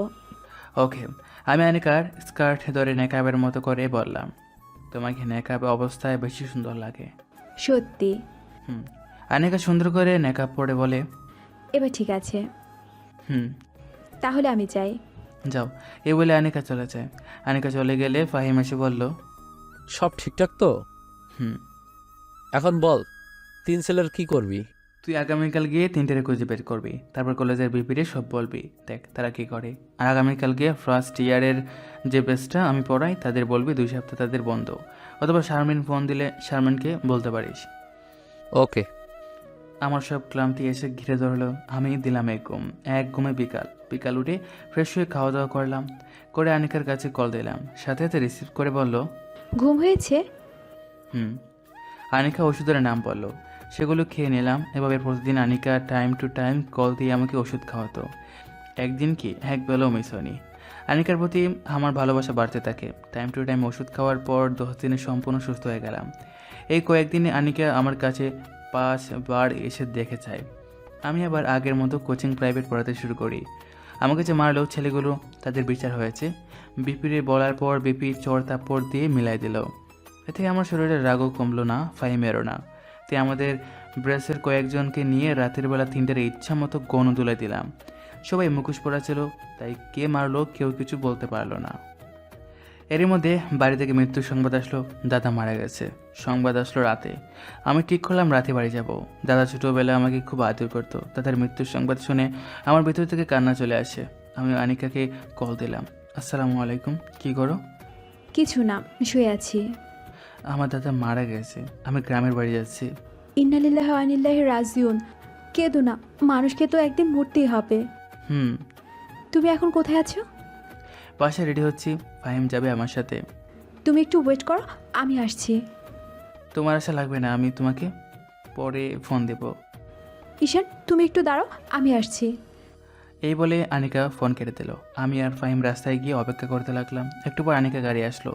ওকে। আমি আনিকার স্কার্ট ধরে নেকাবের মতো করে বললাম, তোমাকে নেকাবে অবস্থায় বেশি সুন্দর লাগে। সত্যি? হুম। আনিকা সুন্দর করে নেকাব পরে বলে, এবার ঠিক আছে, হুম তাহলে আমি যাই। যাও। এ বলে আনিকা চলে যায়। আনিকা চলে গেলে ফাহিম এসে বলল, সব ঠিকঠাক তো? হুম। এখন বল, 3 ছেলের কি করবি? তুই আগামীকাল গিয়ে 3টের খুঁজে বের করবি, তারপর কলেজের বিপিরে সব বলবি, দেখ তারা কি করে। আর আগামীকাল গিয়ে ফার্স্ট ইয়ারের যে বেস্টটা আমি পড়াই তাদের বলবি 2 সপ্তাহ তাদের বন্ধ, অথবা শারমিন ফোন দিলে শারমিনকে বলতে পারিস। ওকে। আমার সব ক্লান্তি এসে ঘিরে ধরলো। আমি দিলাম এক ঘুমে বিকাল উঠে ফ্রেশ হয়ে খাওয়া দাওয়া করলাম, করে আনিকার কাছে কল দিলাম। সাথে সাথে রিসিভ করে বলল, ঘুম হয়েছে? হুম। আনিকা ওষুধের নাম বলল, সেগুলো খেয়ে নিলাম। এভাবে প্রতিদিন Anika time to time call দিয়ে আমাকে ওষুধ খাওয়াতো। একদিন কি এক বেলাও মিস হয়নি। আনিকার প্রতি আমার ভালোবাসা বাড়তে থাকে। টাইম টু টাইম ওষুধ খাওয়ার পর 10 দিনে সম্পূর্ণ সুস্থ হয়ে গেলাম। এই কয়েকদিনে আনিকা আমার কাছে 5 বার এসে দেখে যায়। আমি আবার আগের মতো কোচিং প্রাইভেট পড়াতে শুরু করি। আমাকে যে মারলো ছেলেগুলো তাদের বিচার হয়েছে। বিপিরে বলার পর বিপি চর তাপড় দিয়ে মিলাই দিল। এতে আমার শরীরের রাগও কমলো না, ফাহিমেরও না। তাই আমাদের ব্রেসের কয়েকজনকে নিয়ে রাতের বেলা 3টার ইচ্ছা মতো গণ তুলে দিলাম। সবাই মুখোশ পড়া ছিল, তাই কে মারলো কেউ কিছু বলতে পারলো না। এরই মধ্যে বাড়ি থেকে মৃত্যুর সংবাদ আসলো, দাদা মারা গেছে। সংবাদ আসলো রাতে। আমি ঠিক করলাম রাতে বাড়ি যাব। দাদা ছোটোবেলায় আমাকে খুব আদর করতো। দাদার মৃত্যুর সংবাদ শুনে আমার ভিতর থেকে কান্না চলে আসে। আমি আনিকাকে কল দিলাম, আসসালামু আলাইকুম, কী করো? কিছু না, শুয়ে আছি। আমার দাদা মারা গেছে, আমি গ্রামের বাড়ি যাচ্ছি। ইন্নালিল্লাহি ওয়া ইন্নাইহি রাজিউন। কেঁদো না, মানুষকে তো একদিন মরতেই হবে। হুম। তুমি এখন কোথায় আছো? বাসায় রেডি হচ্ছি, ফাহিম যাবে আমার সাথে। তুমি একটু ওয়েট করো, আমি আসছি। তোমার আশা লাগবে না, আমি তোমাকে পরে ফোন দেব। ঈশান, তুমি একটু দাঁড়াও, আমি আসছি। এই বলে আনিকা ফোন কেটে দিল। আমি আর ফাহিম রাস্তায় গিয়ে অপেক্ষা করতে লাগলাম। একটু পর আনিকা গাড়ি আসলো।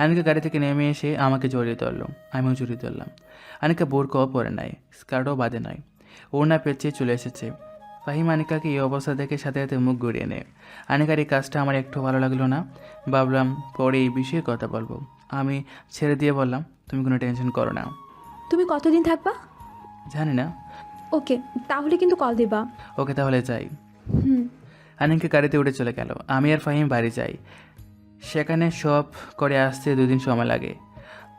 আনিকা গাড়ি থেকে নেমে এসে আমাকে জড়িয়ে ধরলো, আমিও জড়িয়ে ধরলাম। আনিকা বোরকাও পরে নাই, স্কার্টও বাঁধে নাই, ওড়না পেঁচিয়ে চলে এসেছে। ফাহিম আনিকাকে এই অবস্থা দেখে সাথে সাথে মুখ ঘুরিয়ে নেয়। আনিকার এই কাজটা আমার একটু ভালো লাগলো না। ভাবলাম পরে এই বিষয়ে কথা বলবো। আমি ছেড়ে দিয়ে বললাম, তুমি কোনো টেনশন করো না। তুমি কতদিন থাকবা? জানি না। ওকে, তাহলে কিন্তু কল দিবা। ওকে, তাহলে যাই। হুম। আনিকা গাড়িতে উঠে চলে গেল। আমি আর ফাহিম বাড়ি যাই। সেখানে সব করে আসতে 2 দিন সময় লাগে।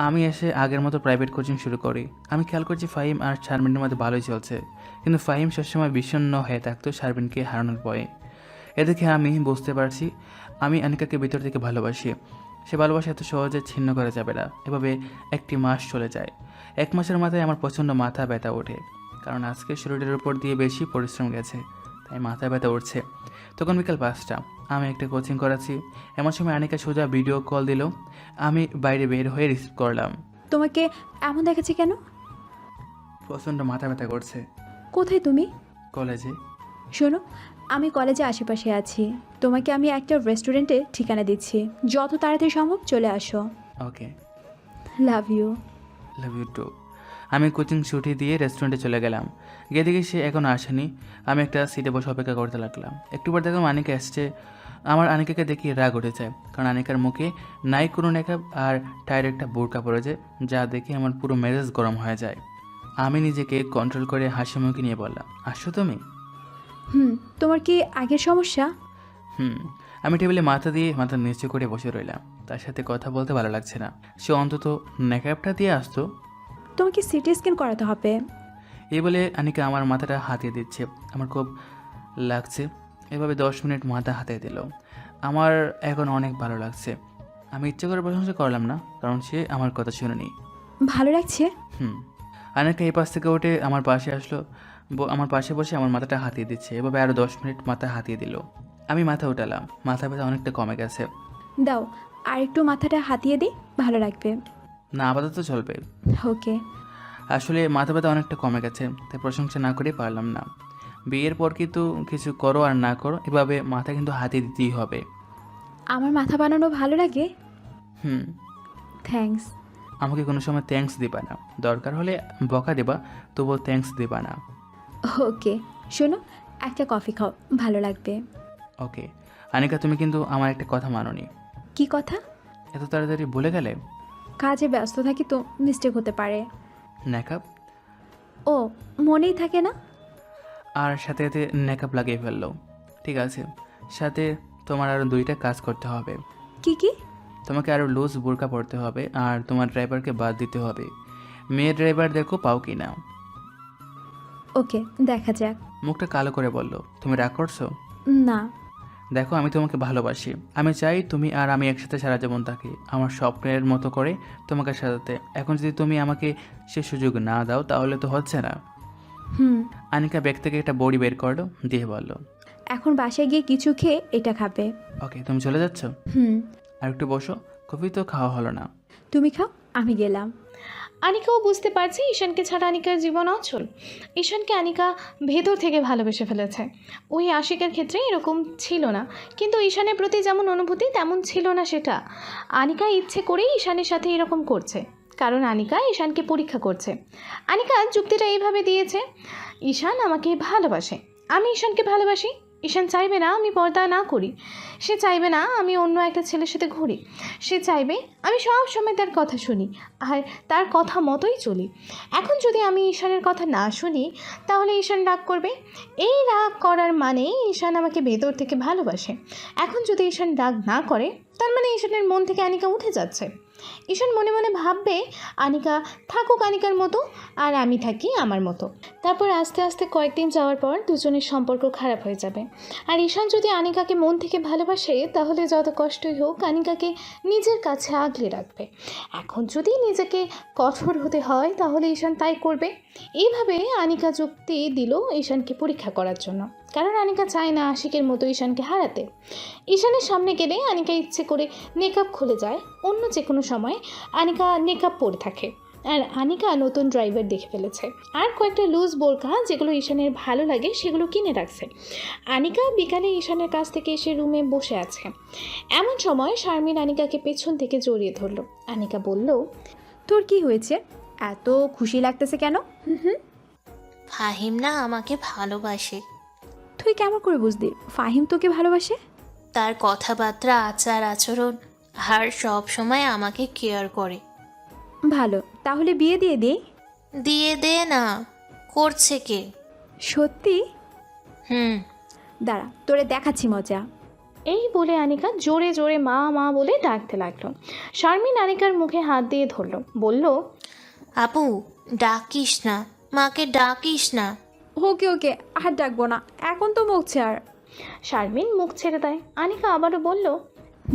আমি এসে আগের মতো প্রাইভেট কোচিং শুরু করি। আমি খেয়াল করছি ফাহিম আর শারমিনের মধ্যে ভালোই চলছে, কিন্তু ফাহিম সবসময় বিষণ্ণ হয়ে থাকতো শারমিনকে হারানোর ভয়ে। এ দেখে আমি বুঝতে পারছি আমি আনিকাকে ভিতর থেকে ভালোবাসি। সে ভালোবাসা এত সহজে ছিন্ন করা যাবে না। এভাবে 1 মাস চলে যায়। 1 মাসের মাথায় আমার প্রচণ্ড মাথা ব্যথা ওঠে, কারণ আজকে শরীরের উপর দিয়ে বেশি পরিশ্রম গেছে, তাই মাথা ব্যথা উঠছে। তখন বিকাল 5টা। আমি একটা কোচিং করাচ্ছি। এমন সময় আনিকা সোজা ভিডিও কল দিল। আমি বাইরে বের হয়ে রিসিভ করলাম। তোমাকে এমন দেখাচ্ছে কেন? প্রচণ্ড মাথা ব্যথা করছে। কোথায় তুমি? কলেজে। শোনো, আমি কলেজে আশেপাশে আছি। তোমাকে আমি একটা রেস্টুরেন্টে ঠিকানা দিচ্ছি, যত তাড়াতাড়ি সম্ভব চলে আসো। Okay, love you. Love you too. আমি কোচিং ছুটি দিয়ে রেস্টুরেন্টে চলে গেলাম। গিয়ে দেখি সে এখনও আসেনি। আমি একটা সিটে বসে অপেক্ষা করতে লাগলাম। একটু পর দেখলাম আনিকা এসছে। আমার আনিকাকে দেখি রাগ উঠে যায়, কারণ আনিকার মুখে নাই কোনো নেকাব আর টায়ের একটা বোরকা পড়েছে, যা দেখে আমার পুরো মেজাজ গরম হয়ে যায়। আমি নিজেকে কন্ট্রোল করে হাসি মুখে নিয়ে বললাম, আসছো তুমি? তোমার কি আগের সমস্যা? আমি টেবিলে মাথা নিচু করে বসে রইলাম। তার সাথে কথা বলতে ভালো লাগছে না। সে অন্তত নেকাবটা দিয়ে আসতো। তোমাকে সিটি স্ক্যান করাতে হবে। এই বলে আনিকা আমার মাথাটা হাতিয়ে দিচ্ছে। আমার খুব লাগছে। এভাবে 10 মিনিট মাথা হাতিয়ে দিল। আমার এখন অনেক ভালো লাগছে। আমি ইচ্ছে করে প্রশংসা করলাম না, কারণ সে আমার কথা শুনেনি। ভালো লাগছে? আনিকা এই পাশ থেকে উঠে আমার পাশে আসলো। আমার পাশে বসে আমার মাথাটা হাতিয়ে দিচ্ছে। এভাবে আরও 10 মিনিট মাথা হাতিয়ে দিল। আমি মাথা উঠালাম। মাথা ব্যথা অনেকটা কমে গেছে। দাও, আর একটু মাথাটা হাতিয়ে দিই, ভালো লাগবে। না, আপাতত চলবে। ওকে। আসলে মাথা ব্যথা অনেকটা কমে গেছে, তাই প্রশংসা না করে পারলাম না। বিয়ের পর কিন্তু কিছু করো আর না করো, এভাবে মাথা কিন্তু হাতিয়ে দিতেই হবে। আমার মাথা বানানো ভালো লাগে? থ্যাঙ্কস। আমাকে কোনো সময় থ্যাঙ্কস দিবা না। দরকার হলে বকা দেবা, তবুও থ্যাঙ্কস দিবা না। ওকে। শোনো, একটা কফি খাও, ভালো লাগবে। ওকে। আনিকা, তুমি কিন্তু আমার একটা কথা মানোনি। কি কথা? এত তাড়াতাড়ি বলে গেলে? কাজে ব্যস্ত থাকি তো, মিস্টেক হতে পারে। নেকআপ? ও, মনেই থাকে না। আর সাথে সাথে নেকআপ লাগিয়ে ফেললো। ঠিক আছে, সাথে তোমার আরও 2টা কাজ করতে হবে। কি কি? তোমাকে আরও লুজ বোরকা পরতে হবে, আর তোমার ড্রাইভারকে বাদ দিতে হবে। মেয়ে ড্রাইভার দেখো পাও কি না। ওকে, দেখা যাক। মুখটা কালো করে বলল, তুমি রাগ করছো? না। দেখো, আমি তোমাকে ভালোবাসি। আমি চাই তুমি আর আমি একসাথে সারা জীবন থাকি, আমার স্বপ্নের মতো করে তোমাকে সাজাতে। এখন যদি তুমি আমাকে সে সুযোগ না দাও তাহলে তো হচ্ছে না। আনিকা ব্যাগ থেকে একটা বড়ি বের করলো, দিয়ে বলল, এখন বাসায় গিয়ে কিছু খেয়ে এটা খাবে। ওকে, তুমি চলে যাচ্ছ? আর একটু বসো, কফি তো খাওয়া হলো না। তুমি খাও, আমি গেলাম। আনিকাও বুঝতে পারছে ঈশানকে ছাড়া আনিকার জীবন অচল। ঈশানকে আনিকা ভেতর থেকে ভালোবেসে ফেলেছে। ওই আশিকের ক্ষেত্রে এরকম ছিল না, কিন্তু ঈশানের প্রতি যেমন অনুভূতি তেমন ছিল না সেটা। আনিকা ইচ্ছে করেই ঈশানের সাথে এরকম করছে, কারণ আনিকা ঈশানকে পরীক্ষা করছে। আনিকা যুক্তিটা এইভাবে দিয়েছে, ঈশান আমাকে ভালোবাসে, আমি ঈশানকে ভালোবাসি। ঈশান চাইবে না আমি পর্দা না করি, সে চাইবে না আমি অন্য একটা ছেলের সাথে ঘুরি, সে চাইবে আমি সব সময় তার কথা শুনি আর তার কথা মতোই চলি। এখন যদি আমি ঈশানের কথা না শুনি তাহলে ঈশান রাগ করবে। এই রাগ করার মানে ঈশান আমাকে ভেতর থেকে ভালোবাসে। এখন যদি ঈশান রাগ না করে তার মানে ঈশানের মন থেকে আনিকা উঠে যাচ্ছে। ঈশান মনে মনে ভাববে আনিকা থাকুক আনিকার মতো আর আমি থাকি আমার মতো। তারপর আস্তে আস্তে কয়েকদিন যাওয়ার পর দুজনের সম্পর্ক খারাপ হয়ে যাবে। আর ঈশান যদি আনিকাকে মন থেকে ভালোবাসে তাহলে যত কষ্টই হোক আনিকাকে নিজের কাছে আগলে রাখবে। এখন যদি নিজেকে কঠোর হতে হয় তাহলে ঈশান তাই করবে। এইভাবে আনিকা যুক্তি দিল ঈশানকে পরীক্ষা করার জন্য, কারণ আনিকা চায় না আশিকের মতো ঈশানকে হারাতে। ঈশানের সামনে গেলে আনিকা ইচ্ছে করে নেকআপ খুলে যায়। অন্য যে কোনো সময় আনিকা নেকআপ পরে থাকে। আর আনিকা নতুন ড্রাইভার দেখে ফেলেছে আর কয়েকটা লুজ বোরকা যেগুলো ঈশানের ভালো লাগে সেগুলো কিনে রাখছে। আনিকা বিকালে ঈশানের কাছ থেকে এসে রুমে বসে আছে। এমন সময় শারমিন আনিকাকে পেছন থেকে জড়িয়ে ধরলো। আনিকা বলল, তোর কি হয়েছে? এত খুশি লাগতেছে কেন? ফাহিম না আমাকে ভালোবাসে। তুই কেমন করে বুঝলি ফাহিম তোকে ভালোবাসে? তার কথাবার্তা, আচার আচরণ আর সব সময় আমাকে কেয়ার করে। ভালো, তাহলে বিয়ে দিয়ে দে। দিয়ে দে না, করছে কে? সত্যি? দাঁড়া, তোরে দেখাচ্ছি মজা। এই বলে আনিকা জোরে জোরে মা মা বলে ডাকতে লাগলো। শারমিন আনিকার মুখে হাত দিয়ে ধরলো, বলল, আপু ডাকিস না, মাকে ডাকিস না। ওকে ওকে, আর ডাকবো না, এখন তো মুখ ছাড়। শারমিন মুখ ছেড়ে দেয়। আনিকা আবারও বলল,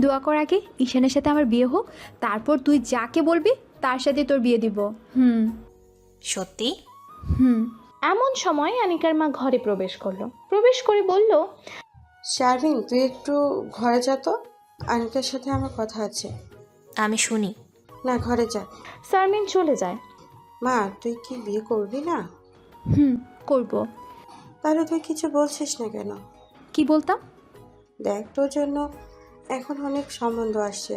দোয়া কর আগে ঈশানের সাথে আমার বিয়ে হোক, তারপর তুই যাকে বলবি তার সাথে তোর বিয়ে দিব। সত্যি? এমন সময় আনিকার মা ঘরে প্রবেশ করলো। প্রবেশ করে বলল, শারমিন তুই একটু ঘরে যা তো, আনিকার সাথে আমার কথা আছে। আমি শুনি। না, ঘরে যা। শারমিন চলে যায়। মা তুই কি বিয়ে করবি না? করব। তাহলে তুই কিছু বলছিস না কেন? কি বলতাম? দেখ, তোর জন্য এখন অনেক সম্বন্ধ আসছে,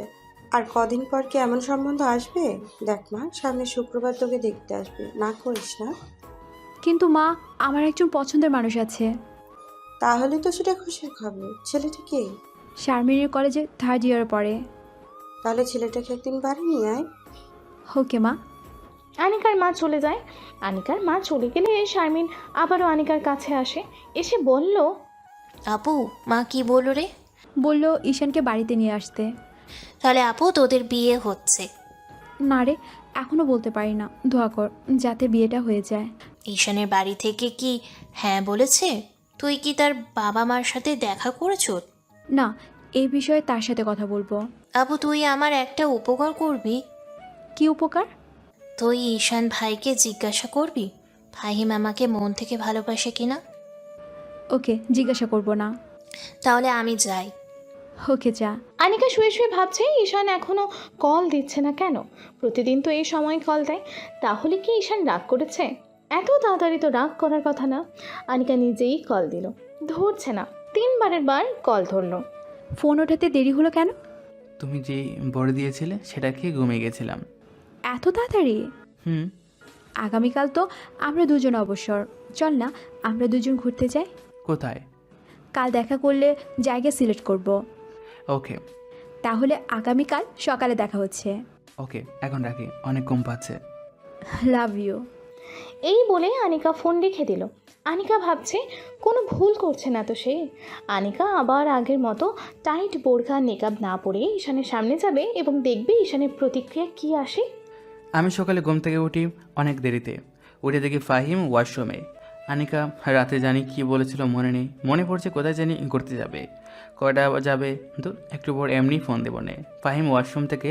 আর কদিন পর কি এমন সম্বন্ধ আসবে? দেখ মা, সামনে শুক্রবার তোকে দেখতে আসবে, না করিস না। কিন্তু মা, আমার একজন পছন্দের মানুষ আছে। তাহলে তো সেটা খুশির খবর। ছেলেটা কে? শারমিনের কলেজে 3rd ইয়ারে পড়ে। তাহলে ছেলেটাকে একদিন বাড়ি নিয়ে আয়। ওকে মা। আনিকার মা চলে যায়। আনিকার মা চলে গেলে শারমিন আবারও আনিকার কাছে আসে, এসে বলল, আপু মা কি বললো রে? বলল ঈশানকে বাড়িতে নিয়ে আসতে। তাহলে আপু তোদের বিয়ে হচ্ছে? না রে, এখনো বলতে পারি না, দোয়া কর যাতে বিয়েটা হয়ে যায়। ঈশানের বাড়ি থেকে কি হ্যাঁ বলেছে? তুই কি তার বাবা মার সাথে দেখা করেছো? না, এই বিষয়ে তার সাথে কথা বলবো। আপু তুই আমার একটা উপকার করবি। কি উপকার? তুই ঈশান ভাইকে জিজ্ঞাসা করবি ফাহিম আমাকে মন থেকে ভালোবাসে কিনা। ওকে, জিজ্ঞাসা করব না। তাহলে আমি যাই। ওকে যা। আনিকা শুয়ে শুয়ে ভাবছে ঈশান এখনো কল দিচ্ছে না কেন। প্রতিদিন তো এই সময় কল দেয়, তাহলে কি ঈশান রাগ করেছে? এত তাড়াতাড়ি তো রাগ করার কথা না। আনিকা নিজেই কল দিল, ধরছে না। 3বারের বার কল ধরলো। ফোন ওঠাতে দেরি হলো কেন? তুমি যে বড় দিয়েছিলে সেটা খেয়ে ঘুমিয়ে গেছিলাম। এত তাড়াতাড়ি? আগামীকাল তো আমরা দুজন অবসর, চল না আমরা দুজন ঘুরতে যাই। কোথায়? কাল দেখা করলে জায়গা সিলেক্ট করব। ওকে তাহলে আগামীকাল সকালে দেখা হচ্ছে। ওকে, এখন রাখি, অনেক ঘুম পাচ্ছে। Love you. এই বলে আনিকা ফোন রেখে দিল। আনিকা ভাবছে কোনো ভুল করছে না তো সে। আনিকা আবার আগের মতো টাইট বোরখা নেকাব না পরে ঈশানের সামনে যাবে এবং দেখবে ঈশানের প্রতিক্রিয়া কি আসে। আমি সকালে ঘুম থেকে উঠি অনেক দেরিতে। উঠে দেখি ফাহিম ওয়াশরুমে। আনিকা রাতে জানি কি বলেছিল মনে নেই, মনে পড়ছে কোথায় জানি ঘুরতে যাবে। কয়টা যাবে তো একটু পর এমনি ফোন দেবো নে। ফাহিম ওয়াশরুম থেকে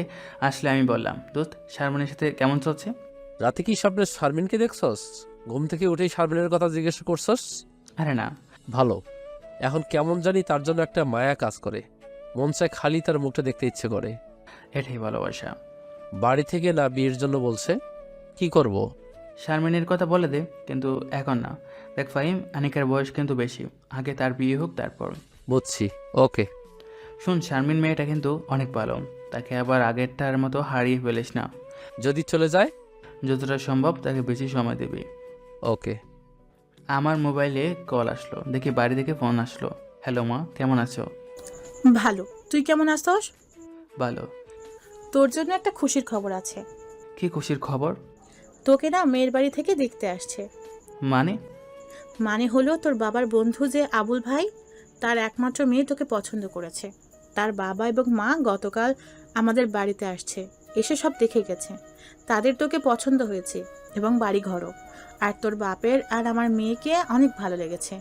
আসলে আমি বললাম, দোস্ত শারমিনের সাথে কেমন চলছে? রাতে কি স্বপ্নে শারমিনকে দেখছস? ঘুম থেকে উঠেই শারমিনের কথা জিজ্ঞেস করছস? আরে না। ভালো। এখন কেমন জানি তার জন্য একটা মায়া কাজ করে, মন চায় খালি তার মুখটা দেখতে ইচ্ছে করে। এটাই ভালোবাসা। বাড়ি থেকে না বিয়ের জন্য বলছে, কি করব? শারমিনের কথা বলে দে, কিন্তু এখন না। দেখ ফাহিম, আনিকার বয়স কিন্তু বেশি, আগে তার বিয়ে হোক তারপর। বুঝছি, ওকে। শুন, শারমিন মেয়েটা কিন্তু অনেক ভালো, তাকে আবার আগেরটার মতো হারিয়ে ফেলিস না। যদি চলে যায়? যতটা সম্ভব তাকে বেশি সময় দিবি। ওকে। আমার মোবাইলে কল আসলো, দেখি বাড়ি থেকে ফোন আসলো। হ্যালো মা, কেমন আছো? ভালো, তুই কেমন আছস? ভালো। তোর জন্য একটা খুশির খবর আছে। কি খুশির খবর? তোকে না মেয়ের বাড়ি থেকে দেখতে আসছে। মানে? মানে হলো তোর বাবার বন্ধু যে আবুল ভাই, তার একমাত্র মেয়ে তোকে পছন্দ করেছে। তার বাবা এবং মা গতকাল আমাদের বাড়িতে আসছে, এসে সব দেখে গেছে। তাদের তোকে পছন্দ হয়েছে এবং বাড়ি ঘরও। আর তোর বাপের আর আমার মেয়েকে অনেক ভালো লেগেছে।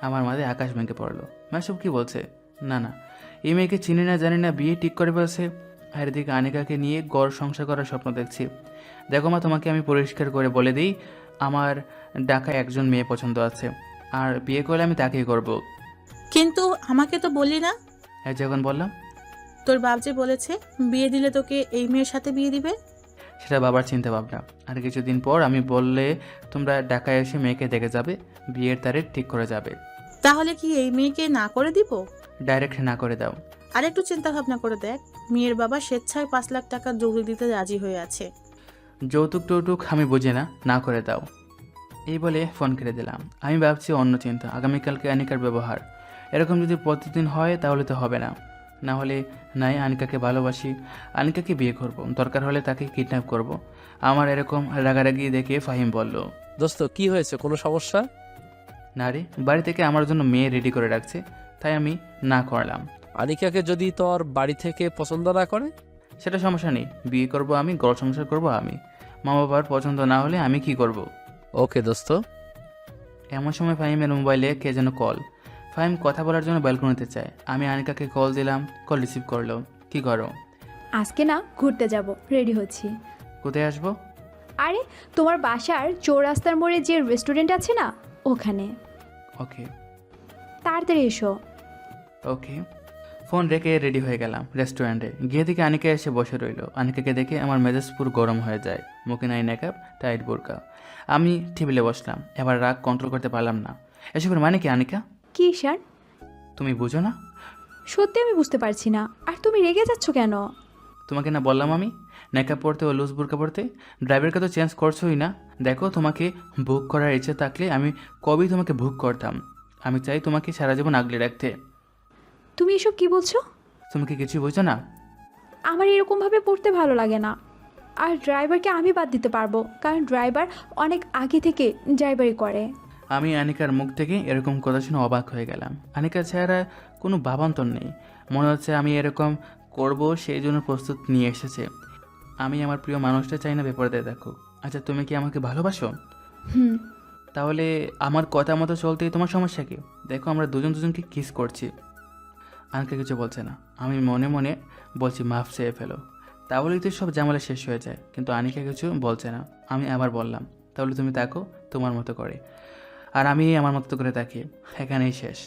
আমার মাঝে আকাশ ভেঙে পড়লো। মাসুব কি বলছে? না না, এই মেয়েকে চিনি না জানি না, বিয়ে ঠিক করে ফেলছে। আর এদিকে আনিকাকে নিয়ে গড় সংসার করার স্বপ্ন দেখছি। দেখো মা, তোমাকে আমি পরিষ্কার করে বলে দিই, আমার ঢাকায় একজন মেয়ে পছন্দ আছে, আর বিয়ে করলে আমি তাকেই করব। কিন্তু আমাকে তো বললি না। হ্যাঁ, যখন বললাম। তোর বাপ যে বলেছে বিয়ে দিলে তোকে এই মেয়ের সাথে বিয়ে দিবে। সেটা বাবার চিন্তা ভাবনা। আর কিছুদিন পর আমি বললে তোমরা ঢাকায় এসে মেয়েকে দেখে যাবে, বিয়ের তারিখ ঠিক করে যাবে। তাহলে কি এই মেয়েকে না করে দিব? ডাইরেক্ট না করে দাও। আর একটু চিন্তা ভাবনা করে দেখ, মেয়ের বাবা স্বেচ্ছায় 5 লাখ টাকা যৌতুক দিতে রাজি হয়ে আছে। যৌতুক টৌতুক আমি বুঝি না, না করে দাও। এই বলে ফোন কেটে দিলাম। আমি ভাবছি অন্য চিন্তা, আগামীকালকে আনিকার ব্যবহার। এরকম যদি প্রতিদিন হয় তাহলে তো হবে না। না হলে নাই, আনিকাকে ভালোবাসি, আনিকাকে বিয়ে করব, দরকার হলে তাকে কিডন্যাপ করব। আমার এরকম রাগারাগি দেখে ফাহিম বলল, দোস্ত কি হয়েছে, কোনো সমস্যা? না রে, বাড়ি থেকে আমার জন্য মেয়ে রেডি করে রাখছে, তাই আমি না করলাম। আনিকাকে যদি তোর বাড়ি থেকে পছন্দ না করে? সেটা সমস্যা নেই, বিয়ে করব আমি, ঘর সংসার করব আমি। মা বাবার পছন্দ না হলে আমি কি করব? ওকে দোস্ত। এমন সময় ফাহিমের মোবাইলে কে যেন কল। ফাহিম কথা বলার জন্য ব্যালকনিতে চায়। আমি আনিকাকে কল দিলাম, কল রিসিভ করলো। কি করো? আজকে না ঘুরতে যাব, রেডি হচ্ছি। কোথায় আসবো? আরে তোমার বাসার চৌরাস্তার মোড়ে যে রেস্টুরেন্ট আছে না, ওখানে। ওকে। তাড়াতাড়ি এসো। ওকে। ফোন রেখে রেডি হয়ে গেলাম। রেস্টুরেন্টে গিয়ে দেখে আনিকা এসে বসে রইল। আনিকাকে দেখে আমার মেজাজ পুরো গরম হয়ে যায়। মুখে নাই মেকআপ, টাইট বোরকা। আমি টেবিলে বসলাম। এবার রাগ কন্ট্রোল করতে পারলাম না। এসবের মানে কি আনিকা? কি স্যার? তুমি বুঝো না? সত্যি আমি বুঝতে পারছি না। আর তুমি রেগে যাচ্ছ কেন? তোমাকে না বললাম আমি মেকআপ পরতে ও লুজ বোরকা পরতে? ড্রাইভারকে তো চেঞ্জ করছোই না। দেখো, তোমাকে বুক করার ইচ্ছে থাকলে আমি কবেই তোমাকে বুক করতাম। আমি চাই তোমাকে সারা জীবন আগলে রাখতে। তুমি এসব কি বলছো? তুমি কি কিছুই বুঝো না? আমার এরকমভাবে পড়তে ভালো লাগে না। আর ড্রাইভারকে আমি বাদ দিতে পারবো, কারণ ড্রাইভার অনেক আগে থেকে ড্রাইভারি করে। আমি আনিকার মুখ থেকে এরকম কথা শুনে অবাক হয়ে গেলাম। আনিকার চেহারা কোনো ভাবান্তর নেই। মনে হচ্ছে আমি এরকম করব সেই জন্য প্রস্তুত নিয়ে এসেছে। আমি আমার প্রিয় মানুষটা চাই না বিপদে দেখো। আচ্ছা, তুমি কি আমাকে ভালোবাসো? হুম। তাহলে আমার কথা মতো চলতেই তোমার সমস্যা কি? দেখো, আমরা দুজনকে কিস করছি। আনিকা কিছু বলছে না। আমি মনে মনে বলছি মাফ চেয়ে ফেলো, তাহলেই তো সব ঝামেলা শেষ হয়ে যায়। কিন্তু আনিকা কিছু বলছে না। আমি আবার বললাম, তাহলে তুমি তাকো তোমার মতো করে, আর আমি আমার মতো করে তাকি। এখানেই শেষ।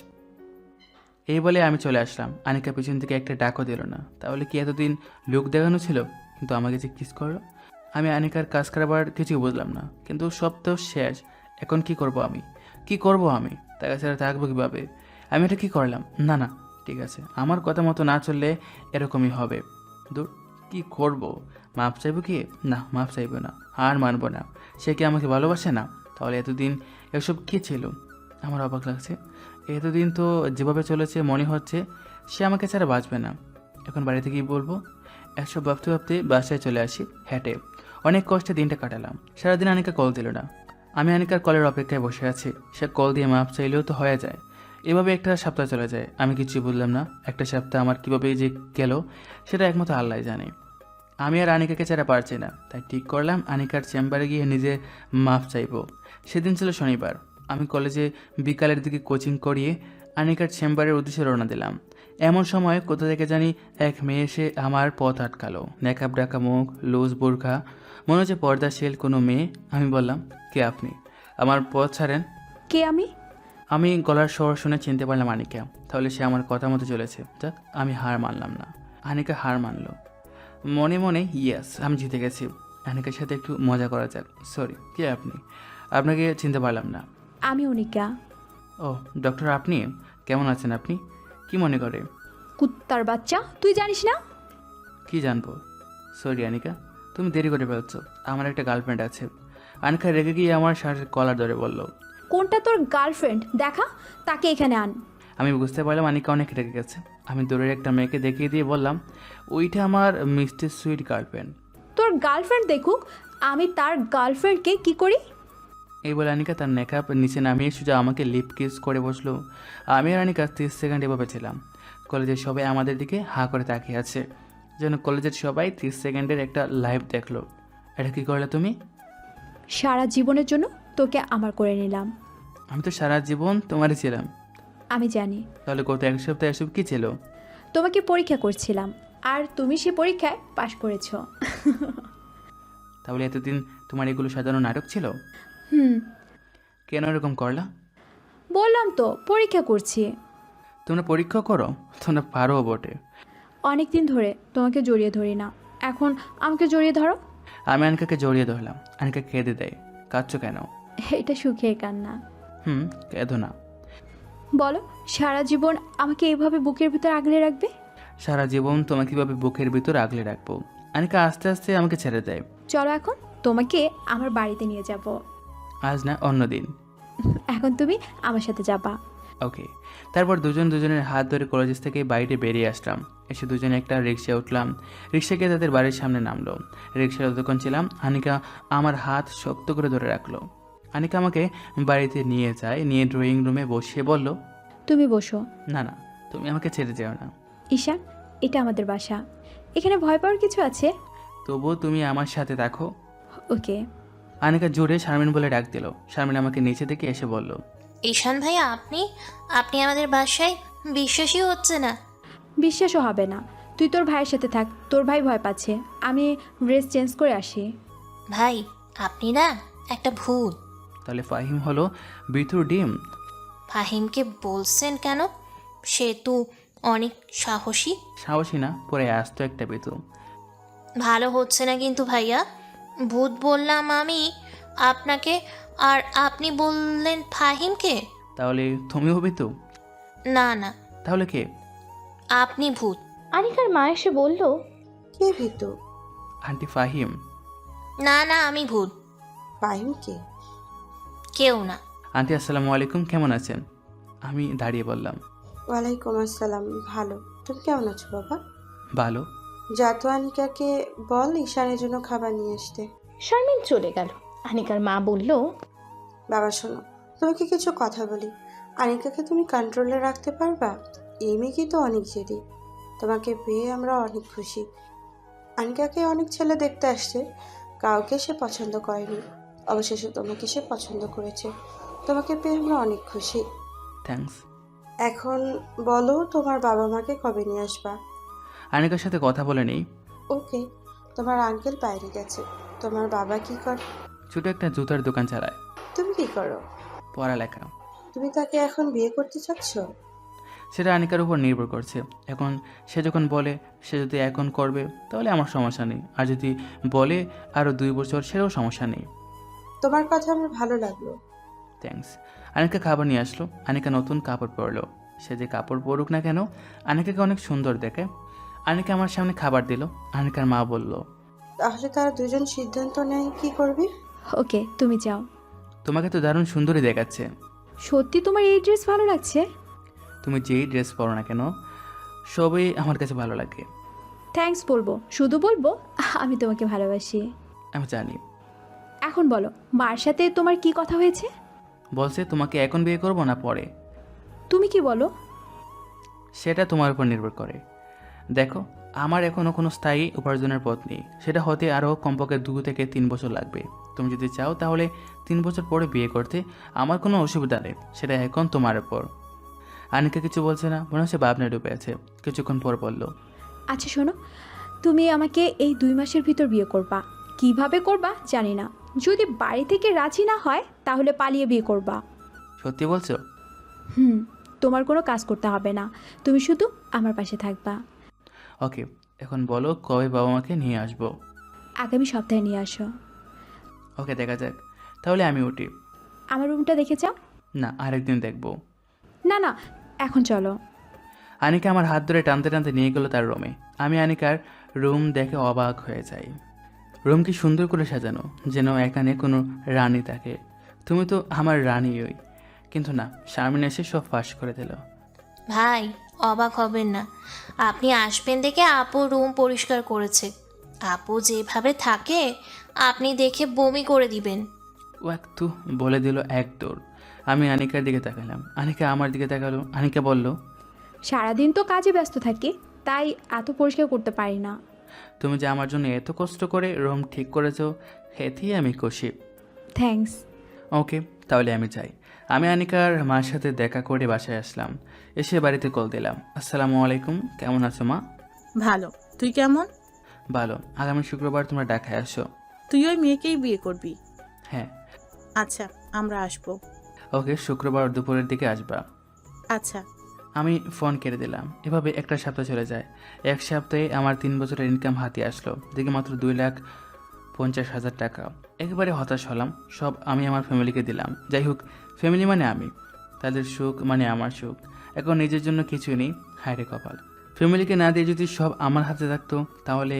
এই বলে আমি চলে আসলাম। আনিকা পিছন থেকে একটা ডাকও দিল না। তাহলে কি এতদিন লুক দেখানো ছিল? কিন্তু আমাকে যে কিস করলো। আমি আনিকার কাজ করাবার কিছুই বুঝলাম না। কিন্তু সব তো শেষ। এখন কি করব আমি? কি করব আমি? তাকে ছাড়া থাকবো কীভাবে? আমি এটা কি করলাম? না না, ঠিক আছে, আমার কথা মতো না চললে এরকমই হবে। দূর, কি করব? মাপ চাইবো কি? না, মাপ চাইবো না, আর মানবো না। সে কি আমাকে ভালোবাসে না? তাহলে এতদিন এসব কী ছিল? আমার অবাক লাগছে। এতদিন তো যেভাবে চলেছে মনে হচ্ছে সে আমাকে ছাড়া বাঁচবে না। এখন বাড়িতে গিয়ে বলবো। এসব ভাবতে ভাবতে বাসায় চলে আসি হেঁটে। অনেক কষ্টে দিনটা কাটালাম। সারাদিন আনিকা কল দিল না। আমি আনিকার কলের অপেক্ষায় বসে আছি। সে কল দিয়ে মাপ চাইলেও তো হয়ে যায়। এভাবে একটা সপ্তাহ চলে যায়, আমি কিছু বললাম না। একটা সপ্তাহ আমার কীভাবে যে গেল সেটা একমাত্র আল্লাহ জানে। আমি আর আনিকাকে ছাড়া পারছি না, তাই ঠিক করলাম আনিকার চেম্বারে গিয়ে নিজে মাপ চাইব। সেদিন ছিল শনিবার। আমি কলেজে বিকালের দিকে কোচিং করিয়ে আনিকার চেম্বারের উদ্দেশ্যে রওনা দিলাম। এমন সময় কোথা থেকে জানি এক মেয়ে এসে আমার পথ আটকালো। নেকাব ডাকা মুখ, লুজ বোরখা, মনে হচ্ছে পর্দাশীল কোনো মেয়ে। আমি বললাম, কে আপনি? আমার পথ ছাড়েন। কে আমি? আমি গলার স্বর শুনে চিনতে পারলাম আনিকা। তাহলে সে আমার কথা মতো চলেছে। যাক, আমি হার মানলাম না। আনিকা হার মানলো। মনে মনে ইয়েস, আমি জিতে গেছি। আনিকার সাথে একটু মজা করা যাক। সরি, কে আপনি? আপনাকে চিনতে পারলাম না। আমি অনিকা। ও ডক্টর, আপনি কেমন আছেন? আপনি কি মনে করে? কুত্তার বাচ্চা, তুই জানিস না? কি জানবো? সরি আনিকা, তুমি দেরি করে ফেলছো। আমার একটা গার্লফ্রেন্ড আছে। আনিকা রেগে গিয়ে আমার শার্টের কলার ধরে বলল, কোনটা তোর গার্লফ্রেন্ড? দেখা, তাকে এখানে আন। আমি বুঝতে পারলাম আনিকা অনেক রেগে গেছে। আমি দূরের একটা মেয়েকে দেখিয়ে দিয়ে বললাম, ওইটা আমার মিস্টার সুইট গার্লফ্রেন্ড। তোর গার্লফ্রেন্ড দেখুক, আমি তার গার্লফ্রেন্ডকে কি করি? এই বলে আনিকা তার নেকাপ নিচে নামিয়ে সোজা আমাকে লিপ কিস করে বসলো। আমি আর আনিকা 30 সেকেন্ড এভাবে ছিলাম। কলেজের সবাই আমাদের দিকে হাঁ করে তাকিয়ে আছে, যেন কলেজের সবাই 30 সেকেন্ডের একটা লাইভ দেখলো। এটা কি করলে তুমি? সারা জীবনের জন্য তোকে আমার করে নিলাম। আমি তো সারা জীবন তোমারই ছিলাম। আমি জানি। তাহলে গত এক সপ্তাহে এসব কি ছিল? তোমাকে পরীক্ষা করছিলাম, আর তুমি সে পরীক্ষায় পাশ করেছো। তাহলে এতদিন তোমার এগুলো সাজানো নাটক ছিল? কেন এরকম করলা? বললাম তো পরীক্ষা করছি। তোমরা পরীক্ষা করো? তোমরা পারো বটে। অনেক দিন ধরে তোমাকে জড়িয়ে ধরি না, এখন আমাকে জড়িয়ে ধরো। আমি আনিকাকে জড়িয়ে ধরলাম। আনিকা কেঁদে দেয়। কাঁদছো কেন? এটা সুখের কান্না। কেঁদো না। বলো, সারা জীবন আমাকে এইভাবে বুকের ভিতর আগলে রাখবে? সারা জীবন তোমাকে কীভাবে বুকের ভিতর আগলে রাখবো? আনিকা আস্তে আস্তে আমাকে ছেড়ে দেয়। চলো এখন তোমাকে আমার বাড়িতে নিয়ে যাব। আজ না, অন্য দিন। এখন তুমি আমার সাথে যাবা। ওকে। তারপর দুজনের হাত ধরে কলেজ থেকে বাইরে বেরিয়ে আসলাম। এসে দুজনে একটা রিক্সায় উঠলাম। রিক্সা গিয়ে তাদের বাড়ির সামনে নামলো। রিক্সায় যতক্ষণ ছিলাম আনিকা আমার হাত শক্ত করে ধরে রাখলো। আনিকা আমাকে বাড়িতে নিয়ে যায়, নিয়ে ড্রয়িং রুমে বসিয়ে বলল, তুমি বসো। না না, তুমি আমাকে ছেড়ে যেও না। ঈশান, এটা আমাদের বাসা, এখানে ভয় পাওয়ার কিছু আছে? তবুও তুমি আমার সাথে থাকো। ওকে। আনিকা জোরে শারমিন বলে ডাক দিল। শারমিন আমাকে নিচে থেকে এসে বলল, ঈশান ভাইয়া, আপনি আমাদের বাসায়? বিশ্বাসই হচ্ছে না। বিশ্বাসও হবে না। তুই তোর ভাইয়ের সাথে থাক, তোর ভাই ভয় পাচ্ছে। আমি ড্রেস চেঞ্জ করে আসি। ভাই, আপনি না একটা ভূত। তাহলে ফাহিম হলো বিথুর ডিম? ফাহিমকে বলছেন কেন? সে তো অনেক সাহসী। সাহসী না, পরে আসতো একটা বিথু। ভালো হচ্ছে না কিন্তু ভাইয়া। ভূত বললাম আমি আপনাকে, আর আপনি বললেন ফাহিমকে। তাহলে তুমিও বিথু? না না, তাহলে কে? আপনি ভূত। আনিকার মা এসে বলল, কে ভীতু? আন্টি ফাহিম। না না, আমি ভূত। ফাহিম কে? কেউ না। আন্টি আসসালামু আলাইকুম, কেমন আছেন? আমি দাঁড়িয়ে বললাম, ওয়ালাইকুম আসসালাম, ভালো। তুমি কেমন আছো বাবা? ভালো। যা তো আনিকাকে বল ঈশানের জন্য খাবার নিয়ে আসতে। শারমিন চলে গেল। আনিকার মা বলল, বাবা শোনো, তোমাকে কিছু কথা বলি। আনিকাকে তুমি কন্ট্রোলে রাখতে পারবা? এই মেয়ে তো অনেক জেদি। তোমাকে পেয়ে আমরা অনেক খুশি। আনিকাকে অনেক ছেলে দেখতে আসছে, কাউকে সে পছন্দ করেনি। অবশেষে তোমাকে সে পছন্দ করেছে। তোমাকে পেয়ে আমরা অনেক খুশি। থ্যাঙ্কস। এখন বলো তোমার বাবা মাকে কবে নিয়ে আসবা? আনিকার সাথে কথা বলে নেই। ওকে। তোমার আঙ্কেল বাইরে গেছে। তোমার বাবা কি করে? ছোট একটা জুতার দোকান চালায়। তুমি কি করো? পড়ালেখা। তুমি তাকে এখন বিয়ে করতে চাচ্ছ? সেটা আনিকার উপর নির্ভর করছে। এখন সে যখন বলে, সে যদি এখন করবে তাহলে আমার সমস্যা নেই, আর যদি বলে আরও 2 বছর, সেটাও সমস্যা নেই। তোমার কথা আমার ভালো লাগলো। থ্যাঙ্কস। আনিকা খাবার নিয়ে আসলো। আনিকা নতুন কাপড় পরলো। সে যে কাপড় পরুক না কেন, আনিকাকে অনেক সুন্দর দেখে। আনিকা আমার সামনে খাবার দিল। আনিকার মা বলল, তাহলে তারা দুজন সিদ্ধান্ত নেয় কি করবি? ওকে, তুমি যাও। তোমাকে তো দারুণ সুন্দরী দেখাচ্ছে। সত্যি তোমার এই ড্রেস ভালো লাগছে? তুমি যেই ড্রেস পরো না কেন সবই আমার কাছে ভালো লাগে। থ্যাঙ্কস বলবো, শুধু বলবো আমি তোমাকে ভালোবাসি। আমি জানি। এখন বলো, মার সাথে তোমার কি কথা হয়েছে? বলছে তোমাকে এখন বিয়ে করবো না পরে। তুমি কি বলো? সেটা তোমার উপর নির্ভর করে। দেখো, আমার এখনও কোনো স্থায়ী উপার্জনের পথ নেই, সেটা হতে আরও কমপক্ষে 2 থেকে 3 বছর লাগবে। তুমি যদি চাও তাহলে 3 বছর পরে বিয়ে করতে আমার কোনো অসুবিধা নেই, সেটা এখন তোমার উপর। আনিকা কিছু বলছে না, মনে হচ্ছে ভাবনায় ডুবে আছে। কিছুক্ষণ পর বলল, আচ্ছা শোনো, তুমি আমাকে এই 2 মাসের ভিতর বিয়ে করবা। কিভাবে করবা জানি না, যদি বাড়ি থেকে রাজি না হয় তাহলে পালিয়ে বিয়ে করবা। সত্যি বলছো? তোমার কোনো কাজ করতে হবে না, তুমি শুধু আমার পাশে থাকবা। ওকে, এখন বলো কবে বাবা মাকে নিয়ে আসবো? আগামী সপ্তাহে নিয়ে আসো। ওকে, দেখা যাক। তাহলে আমি উঠি। আমার রুমটা দেখে যাও। না, আরেকদিন দেখবো। না না, এখন চলো। আনিকা আমার হাত ধরে টানতে টানতে নিয়ে গেল তার রুমে। আমি আনিকার রুম দেখে অবাক হয়ে যাই। রুম কি সুন্দর করে সাজানো, যেন এখানে কোনো রানী থাকে। তুমি তো আমার রানীই। কিন্তু না, শারমিন এসে সব ফাঁস করে দিল। ভাই, অবাক হবেন না, আপনি আসবেন দেখে আপু রুম পরিষ্কার করেছে। আপু যেভাবে থাকে আপনি দেখে বমি করে দিবেন। ও একটু বলে দিল এক দৌড়। আমি আনিকার দিকে তাকালাম, আনিকা আমার দিকে তাকালো। আনিকা বলল, সারাদিন তো কাজে ব্যস্ত থাকি, তাই এত পরিষ্কার করতে পারি না। তুমি যে আমার জন্য এত কষ্ট করে রুম ঠিক করেছো, এতেই আমি খুশি। থ্যাঙ্কস। ওকে, তাহলে আমি যাই। আমি আনিকার মার সাথে দেখা করে বাসায় আসলাম। এসে বাড়িতে কল দিলাম। আসসালামু আলাইকুম, কেমন আছো মা? ভালো, তুই কেমন? ভালো। আগামী শুক্রবার তোমরা ঢাকায় আসো। তুই ওই মেয়েকেই বিয়ে করবি? হ্যাঁ। আচ্ছা, আমরা আসবো। ওকে, শুক্রবার দুপুরের দিকে আসবা। আচ্ছা। আমি ফোন কেটে দিলাম। এভাবে একটা সপ্তাহ চলে যায়। এক সপ্তাহে আমার 3 বছরের ইনকাম হাতে আসলো, দেখে মাত্র 2,50,000 টাকা। একেবারে হতাশ হলাম। সব আমি আমার ফ্যামিলিকে দিলাম। যাই হোক, ফ্যামিলি মানে আমি, তাদের সুখ মানে আমার সুখ। এখন নিজের জন্য কিছুই নেই, হায়রে কপাল। ফ্যামিলিকে না দিয়ে যদি সব আমার হাতে থাকতো তাহলে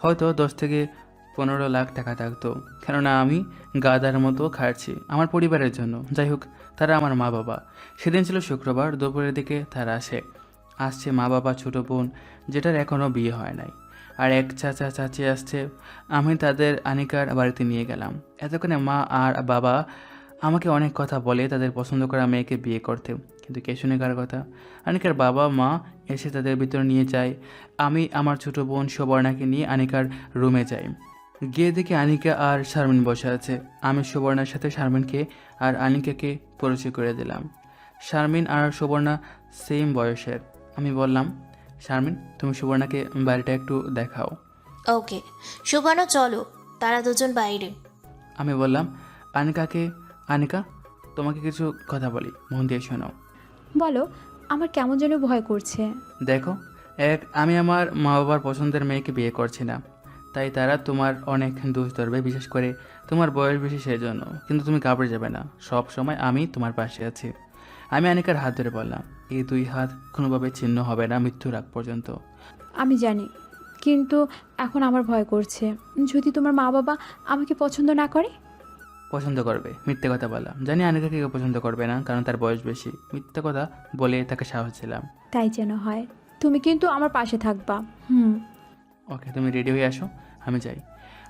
হয়তো 10 থেকে 15 লাখ টাকা থাকতো। কেননা আমি গাদার মতো খাচ্ছি আমার পরিবারের জন্য। যাই হোক, তারা আমার মা বাবা। সেদিন ছিল শুক্রবার, দুপুরের দিকে তারা আসছে মা বাবা, ছোটো বোন যেটার এখনও বিয়ে হয় নাই, আর এক চাচা চাচি আসছে। আমি তাদের আনিকার বাড়িতে নিয়ে গেলাম। এতক্ষণে মা আর বাবা আমাকে অনেক কথা বলে তাদের পছন্দ করা মেয়েকে বিয়ে করতে, কিন্তু কে শুনে কার কথা? আনিকার বাবা মা এসে তাদের ভিতরে নিয়ে যায়। আমি আমার ছোটো বোন সুবর্ণাকে নিয়ে আনিকার রুমে যাই। গিয়ে দেখি আনিকা আর শারমিন বসে আছে। আমি সুবর্ণার সাথে শারমিনকে আর আনিকাকে পরিচয় করে দিলাম। শারমিন আর সুবর্ণা সেম বয়সের। আমি বললাম, শারমিন, তুমি সুবর্ণাকে বাড়িটা একটু দেখাও। ওকে সুবর্ণ, চলো, তারা দুজন বাইরে। আমি বললাম আনিকাকে, আনিকা, তোমাকে কিছু কথা বলি, মন দিয়ে শোনো। বলো। আমার কেমন যেন ভয় করছে। দেখো, আমি আমার মা বাবার পছন্দের মেয়েকে বিয়ে করছি না, তাই তারা তোমার অনেক দোষ ধরবে, বিশেষ করে তোমার বয়স বেশি সেই জন্য। কিন্তু তুমি ঘাবড়ে যাবে না, সব সময় আমি তোমার পাশে আছি। আমি আনিকার হাত ধরে বললাম, এই 2 হাত কোনোভাবে ছিন্ন হবে না মৃত্যুর আগ পর্যন্ত। আমি জানি, কিন্তু এখন আমার ভয় করছে। যদি তোমার মা বাবা আমাকে পছন্দ না করে? পছন্দ করবে, মিথ্যে কথা বললাম। জানি আনিকাকে কেউ পছন্দ করবে না, কারণ তার বয়স বেশি। মিথ্যে কথা বলে তাকে সাহস দিলাম। তাই যেন হয়। তুমি কিন্তু আমার পাশে থাকবা। ওকে, তুমি রেডি হয়ে আসো, আমি যাই।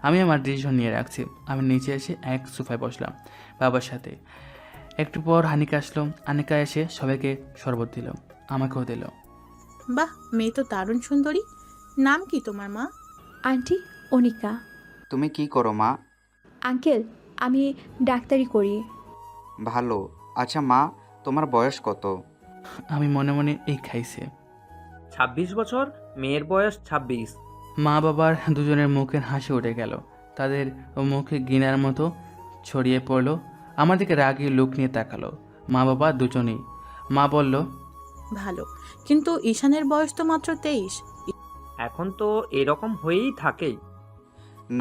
আমি আমার ডিসিশন নিয়ে রাখছি। আমি নিচে এসে এক সোফায় বসলাম বাবার সাথে। একটু পর আনিকা আসলো। আনিকা এসে সবাইকে শরবত দিল, আমাকেও দিল। বাহ, মেয়ে তো দারুণ সুন্দরী। নাম কি তোমার মা? আন্টি অনিকা। তুমি কি করো মা? আঙ্কেল, আমি ডাক্তারি করি। ভালো। আচ্ছা মা, তোমার বয়স কত? আমি মনে মনে এই খাইছে। 26 বছর, মেয়ের বয়স 26। মা বাবার দুজনের মুখের হাসি উঠে গেল, তাদের মুখে ঘৃণার মতো ছড়িয়ে পড়লো। আমার দিকে রাগী লোক নিয়ে তাকালো। মা বাবা দুজনেই। মা বলল, ভালো, কিন্তু ঈশানের বয়স তো মাত্র 23। এখন তো এরকম হয়েই থাকে।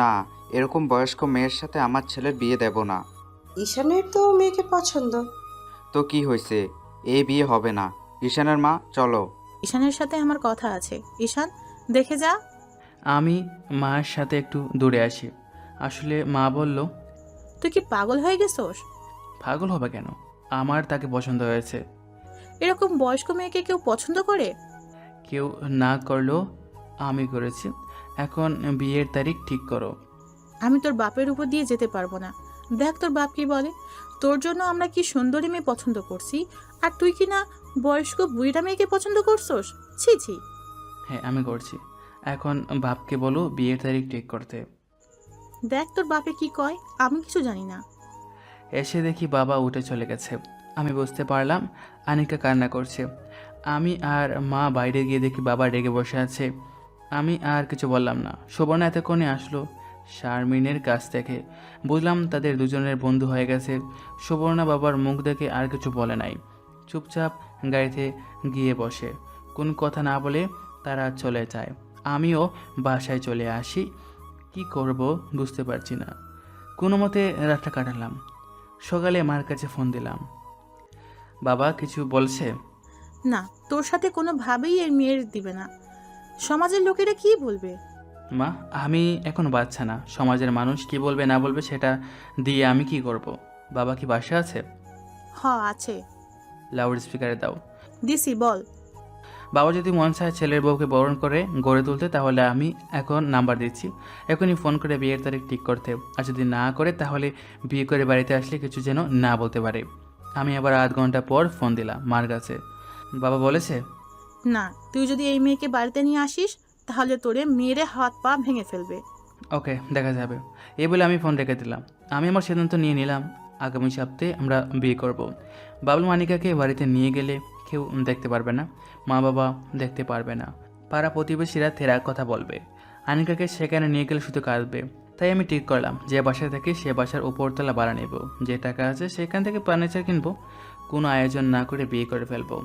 না, এরকম বয়স্ক মেয়ের সাথে আমার ছেলের বিয়ে দেব না। ঈশানের তো মেয়েকে পছন্দ। তো কি হয়েছে, এই বিয়ে হবে না। ঈশানের মা, চলো। ঈশানের সাথে আমার কথা আছে। ঈশান, দেখে যা। আমি মায়ের সাথে একটু দূরে আসি। আসলে মা বলল, তুই কি পাগল হয়ে গেছোস? পাগল হবে কেন? আমার তাকে পছন্দ হয়েছে। এরকম বয়স্ক মেয়েকে কেউ পছন্দ করে? কেউ না করলেও আমি করেছি। এখন বিয়ের তারিখ ঠিক করো। আমি তোর বাপের উপর দিয়ে যেতে পারবো না। দেখ তোর বাপ কি বলে। তোর জন্য আমরা কি সুন্দরী মেয়ে পছন্দ করছি, আর তুই কি না বয়স্ক বুড়িটা মেয়েকে পছন্দ করছোস? ছি ছি। হ্যাঁ, আমি করছি। এখন বাপকে বলো বিয়ের তারিখ ঠিক করতে। দেখ তোর বাপে কি কয়, আমি কিছু জানি না। এসে দেখি বাবা উঠে চলে গেছে। আমি বুঝতে পারলাম আনিকা কান্না করছে। আমি আর মা বাইরে গিয়ে দেখি বাবা রেগে বসে আছে। আমি আর কিছু বললাম না। শোভনা এতক্ষণে আসলো শারমিনের কাছ থেকে। বুঝলাম তাদের দুজনের বন্ধু হয়ে গেছে। শোভনা বাবার মুখ দেখে আর কিছু বলে নাই, চুপচাপ গাড়িতে গিয়ে বসে। কোনো কথা না বলে তারা চলে যায়। আমিও বাসায় চলে আসি। কি করব বুঝতে পারছি না। কোনো মতে রাতটা কাটালাম। সকালে মার কাছে ফোন দিলাম। বাবা কিছু বলছে? না, তোর সাথে কোনোভাবেই এর মেয়ের দিবে না। সমাজের লোকেরা কি বলবে? মা, আমি এখন বাচ্চা না। সমাজের মানুষ কি বলবে না বলবে সেটা দিয়ে আমি কি করব? বাবা কি বাসা আছে? হ, আছে। লাউড স্পিকারে দাও। দিছি, বল। বাবা যদি মন চায় ছেলের বউকে বরণ করে গড়ে তুলতে, তাহলে আমি এখন নাম্বার দিচ্ছি। এখনই ফোন করে বিয়ের তারিখ ঠিক করতে। আর যদি না করে তাহলে বিয়ে করে বাড়িতে আসলে কিছু যেন না বলতে পারে। আমি আবার আধ ঘন্টা পর ফোন দিলাম মার কাছে। বাবা বলেছে না, তুই যদি এই মেয়েকে বাড়িতে নিয়ে আসিস তাহলে তোরে মেয়েরে হাত পা ভেঙে ফেলবে। ওকে, দেখা যাবে। এই বলে আমি ফোন রেখে দিলাম। আমি আমার সিদ্ধান্ত নিয়ে নিলাম, আগামী সপ্তাহে আমরা বিয়ে করব। বাবলু আনিকাকে বাড়িতে নিয়ে গেলে কেউ দেখতে পারবে না, মা বাবা দেখতে পারবে না, পাড়া প্রতিবেশীরা থেরার কথা বলবে। আনিকাকে সেখানে নিয়ে গেলে শুধু কাঁদবে। তাই আমি ঠিক করলাম যে বাসায় থাকি সে বাসার উপরতলা ভাড়া নেব। যে টাকা আছে সেখান থেকে ফার্নিচার কিনবো। কোনো আয়োজন না করে বিয়ে করে ফেলবো,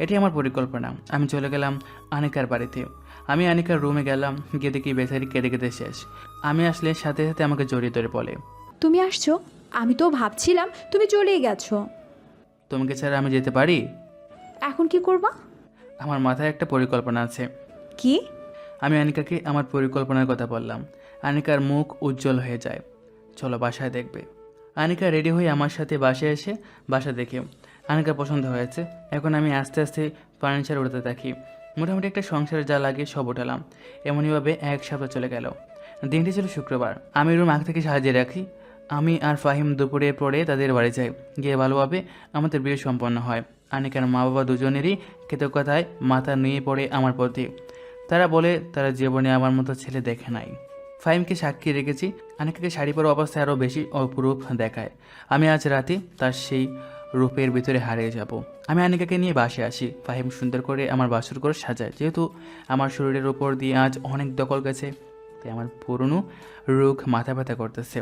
এটি আমার পরিকল্পনা। আমি চলে গেলাম আনিকার বাড়িতে। আমি আনিকার রুমে গেলাম, গিয়ে দেখি বেচারি কেঁদে কেঁদে শেষ। আমি আসলে সাথে সাথে আমাকে জড়িয়ে ধরে বলে, তুমি আসছো? আমি তো ভাবছিলাম তুমি চলেই গেছো। তোমাকে ছাড়া আমি যেতে পারি? এখন কি করবা? আমার মাথায় একটা পরিকল্পনা আছে। কি? আমি আনিকাকে আমার পরিকল্পনার কথা বললাম। আনিকার মুখ উজ্জ্বল হয়ে যায়। চলো বাসায় দেখবে। আনিকা রেডি হয়ে আমার সাথে বাসায় এসে বাসা দেখে আনিকা পছন্দ হয়েছে। এখন আমি আস্তে আস্তে ফার্নিচার উঠাতে থাকি। মোটামুটি একটা সংসারে যা লাগে সব উঠালাম। এমনইভাবে এক সপ্তাহ চলে গেল। দিনটি ছিল শুক্রবার। আমি রুম আগ থেকে সাজিয়ে রাখি। আমি আর ফাহিম দুপুরে পরে তাদের বাড়ি যাই। গিয়ে ভালোভাবে আমাদের বিয়ে সম্পন্ন হয়। আনিকার মা বাবা দুজনেরই কৃতজ্ঞতায় মাথা নিয়ে পড়ে আমার প্রতি। তারা বলে তারা জীবনে আমার মতো ছেলে দেখে নাই। ফাহিমকে সাক্ষী রেখেছি। আনিকাকে শাড়ি পরা অবস্থায় আরও বেশি অপরূপ দেখায়। আমি আজ রাতে তার সেই রূপের ভিতরে হারিয়ে যাব। আমি আনিকাকে নিয়ে বাসে আসি। ফাহিম সুন্দর করে আমার বাসর করে সাজায়। যেহেতু আমার শরীরের উপর দিয়ে আজ অনেক দখল গেছে, তাই আমার পুরনো রোগ মাথা ব্যথা করতেছে।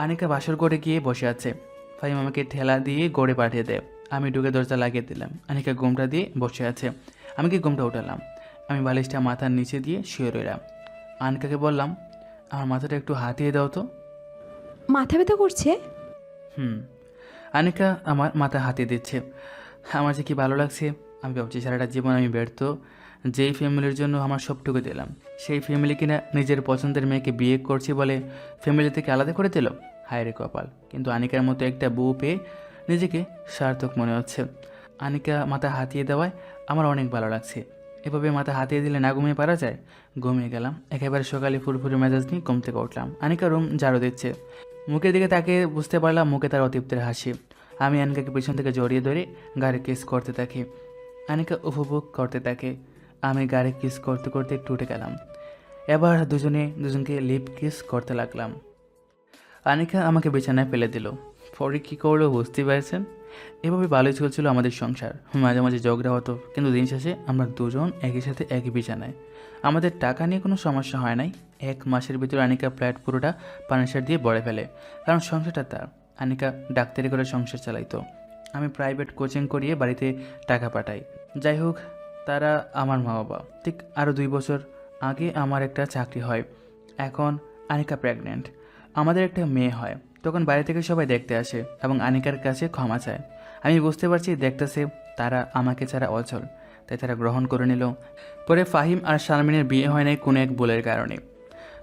আনিকা বাসর করে গিয়ে বসে আছে। ফাহিম আমাকে ঠেলা দিয়ে গড়ে পাঠিয়ে দেয়। আমি ঢুকে দরজা লাগিয়ে দিলাম। আনিকা ঘুমটা দিয়ে বসে আছে। আমি কি ঘুমটা উঠালাম। আমি বালিশটা মাথার নিচে দিয়ে শুয়ে রইলাম। আনিকাকে বললাম, আমার মাথাটা একটু হাতিয়ে দাও তো। মাথা ব্যথা করছে? আনিকা আমার মাথা হাতিয়ে দিচ্ছে। আমার যে কি ভালো লাগছে। আমি ভাবছি সারাটা জীবন আমি ব্যর্থ। যেই ফ্যামিলির জন্য আমার সবটুকু দিলাম, সেই ফ্যামিলি কিনা নিজের পছন্দের মেয়েকে বিয়ে করছি বলে ফ্যামিলি থেকে আলাদা করে দিল। হায় রে কপাল। কিন্তু আনিকার মতো একটা বউ পেয়ে নিজেকে সার্থক মনে হচ্ছে। আনিকা মাথা হাতিয়ে দেওয়ায় আমার অনেক ভালো লাগছে। এভাবে মাথা হাতিয়ে দিলে না ঘুমিয়ে পারা যায়? ঘুমিয়ে গেলাম। একেবারে সকালে ফুরফুরে মেজাজ নিয়ে ঘুম থেকে উঠলাম। আনিকা রুম ঝাড়ু দিচ্ছে। মুখের দিকে তাকে বুঝতে পারলাম মুখে তার অতৃপ্তের হাসি। আমি আনিকাকে পিছন থেকে জড়িয়ে ধরে গাড়ি কিস করতে থাকি। আনিকা উপভোগ করতে থাকে। আমি গাড়ি কিস করতে করতে একটু উঠে গেলাম। এবার দুজনকে লিপ কিস করতে লাগলাম। আনিকা আমাকে বিছানায় ফেলে দিল। পরে কী করলো বুঝতে পারছেন? এভাবে ভালোই চলছিল আমাদের সংসার। মাঝে মাঝে ঝগড়া হতো, কিন্তু দিন শেষে আমরা দুজন একই সাথে একই বিছানায়। আমাদের টাকা নিয়ে কোনো সমস্যা হয় নাই। 1 মাসের ভিতরে আনিকা ফ্ল্যাট পুরোটা ফার্নিচার দিয়ে ভরে ফেলে, কারণ সংসারটা তার। আনিকা ডাক্তারি করে সংসার চালাইতো। আমি প্রাইভেট কোচিং করিয়ে বাড়িতে টাকা পাঠাই। যাই হোক, তারা আমার মা বাবা। ঠিক আরও 2 বছর আগে আমার একটা চাকরি হয়। এখন আনিকা প্রেগনেন্ট। আমাদের একটা মেয়ে হয়। তখন বাড়ি থেকে সবাই দেখতে আসে এবং আনিকার কাছে ক্ষমা চায়। আমি বুঝতে পারছি দেখতেছে তারা আমাকে ছাড়া অচল, তাই তারা গ্রহণ করে নিল। পরে ফাহিম আর শারমিনের বিয়ে হয় নাই কোনো এক ভুলের কারণে।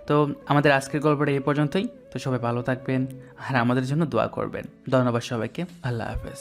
তো আমাদের আজকের গল্পটা এই পর্যন্তই। তো সবাই ভালো থাকবেন আর আমাদের জন্য দোয়া করবেন। ধন্যবাদ সবাইকে। আল্লাহ হাফেজ।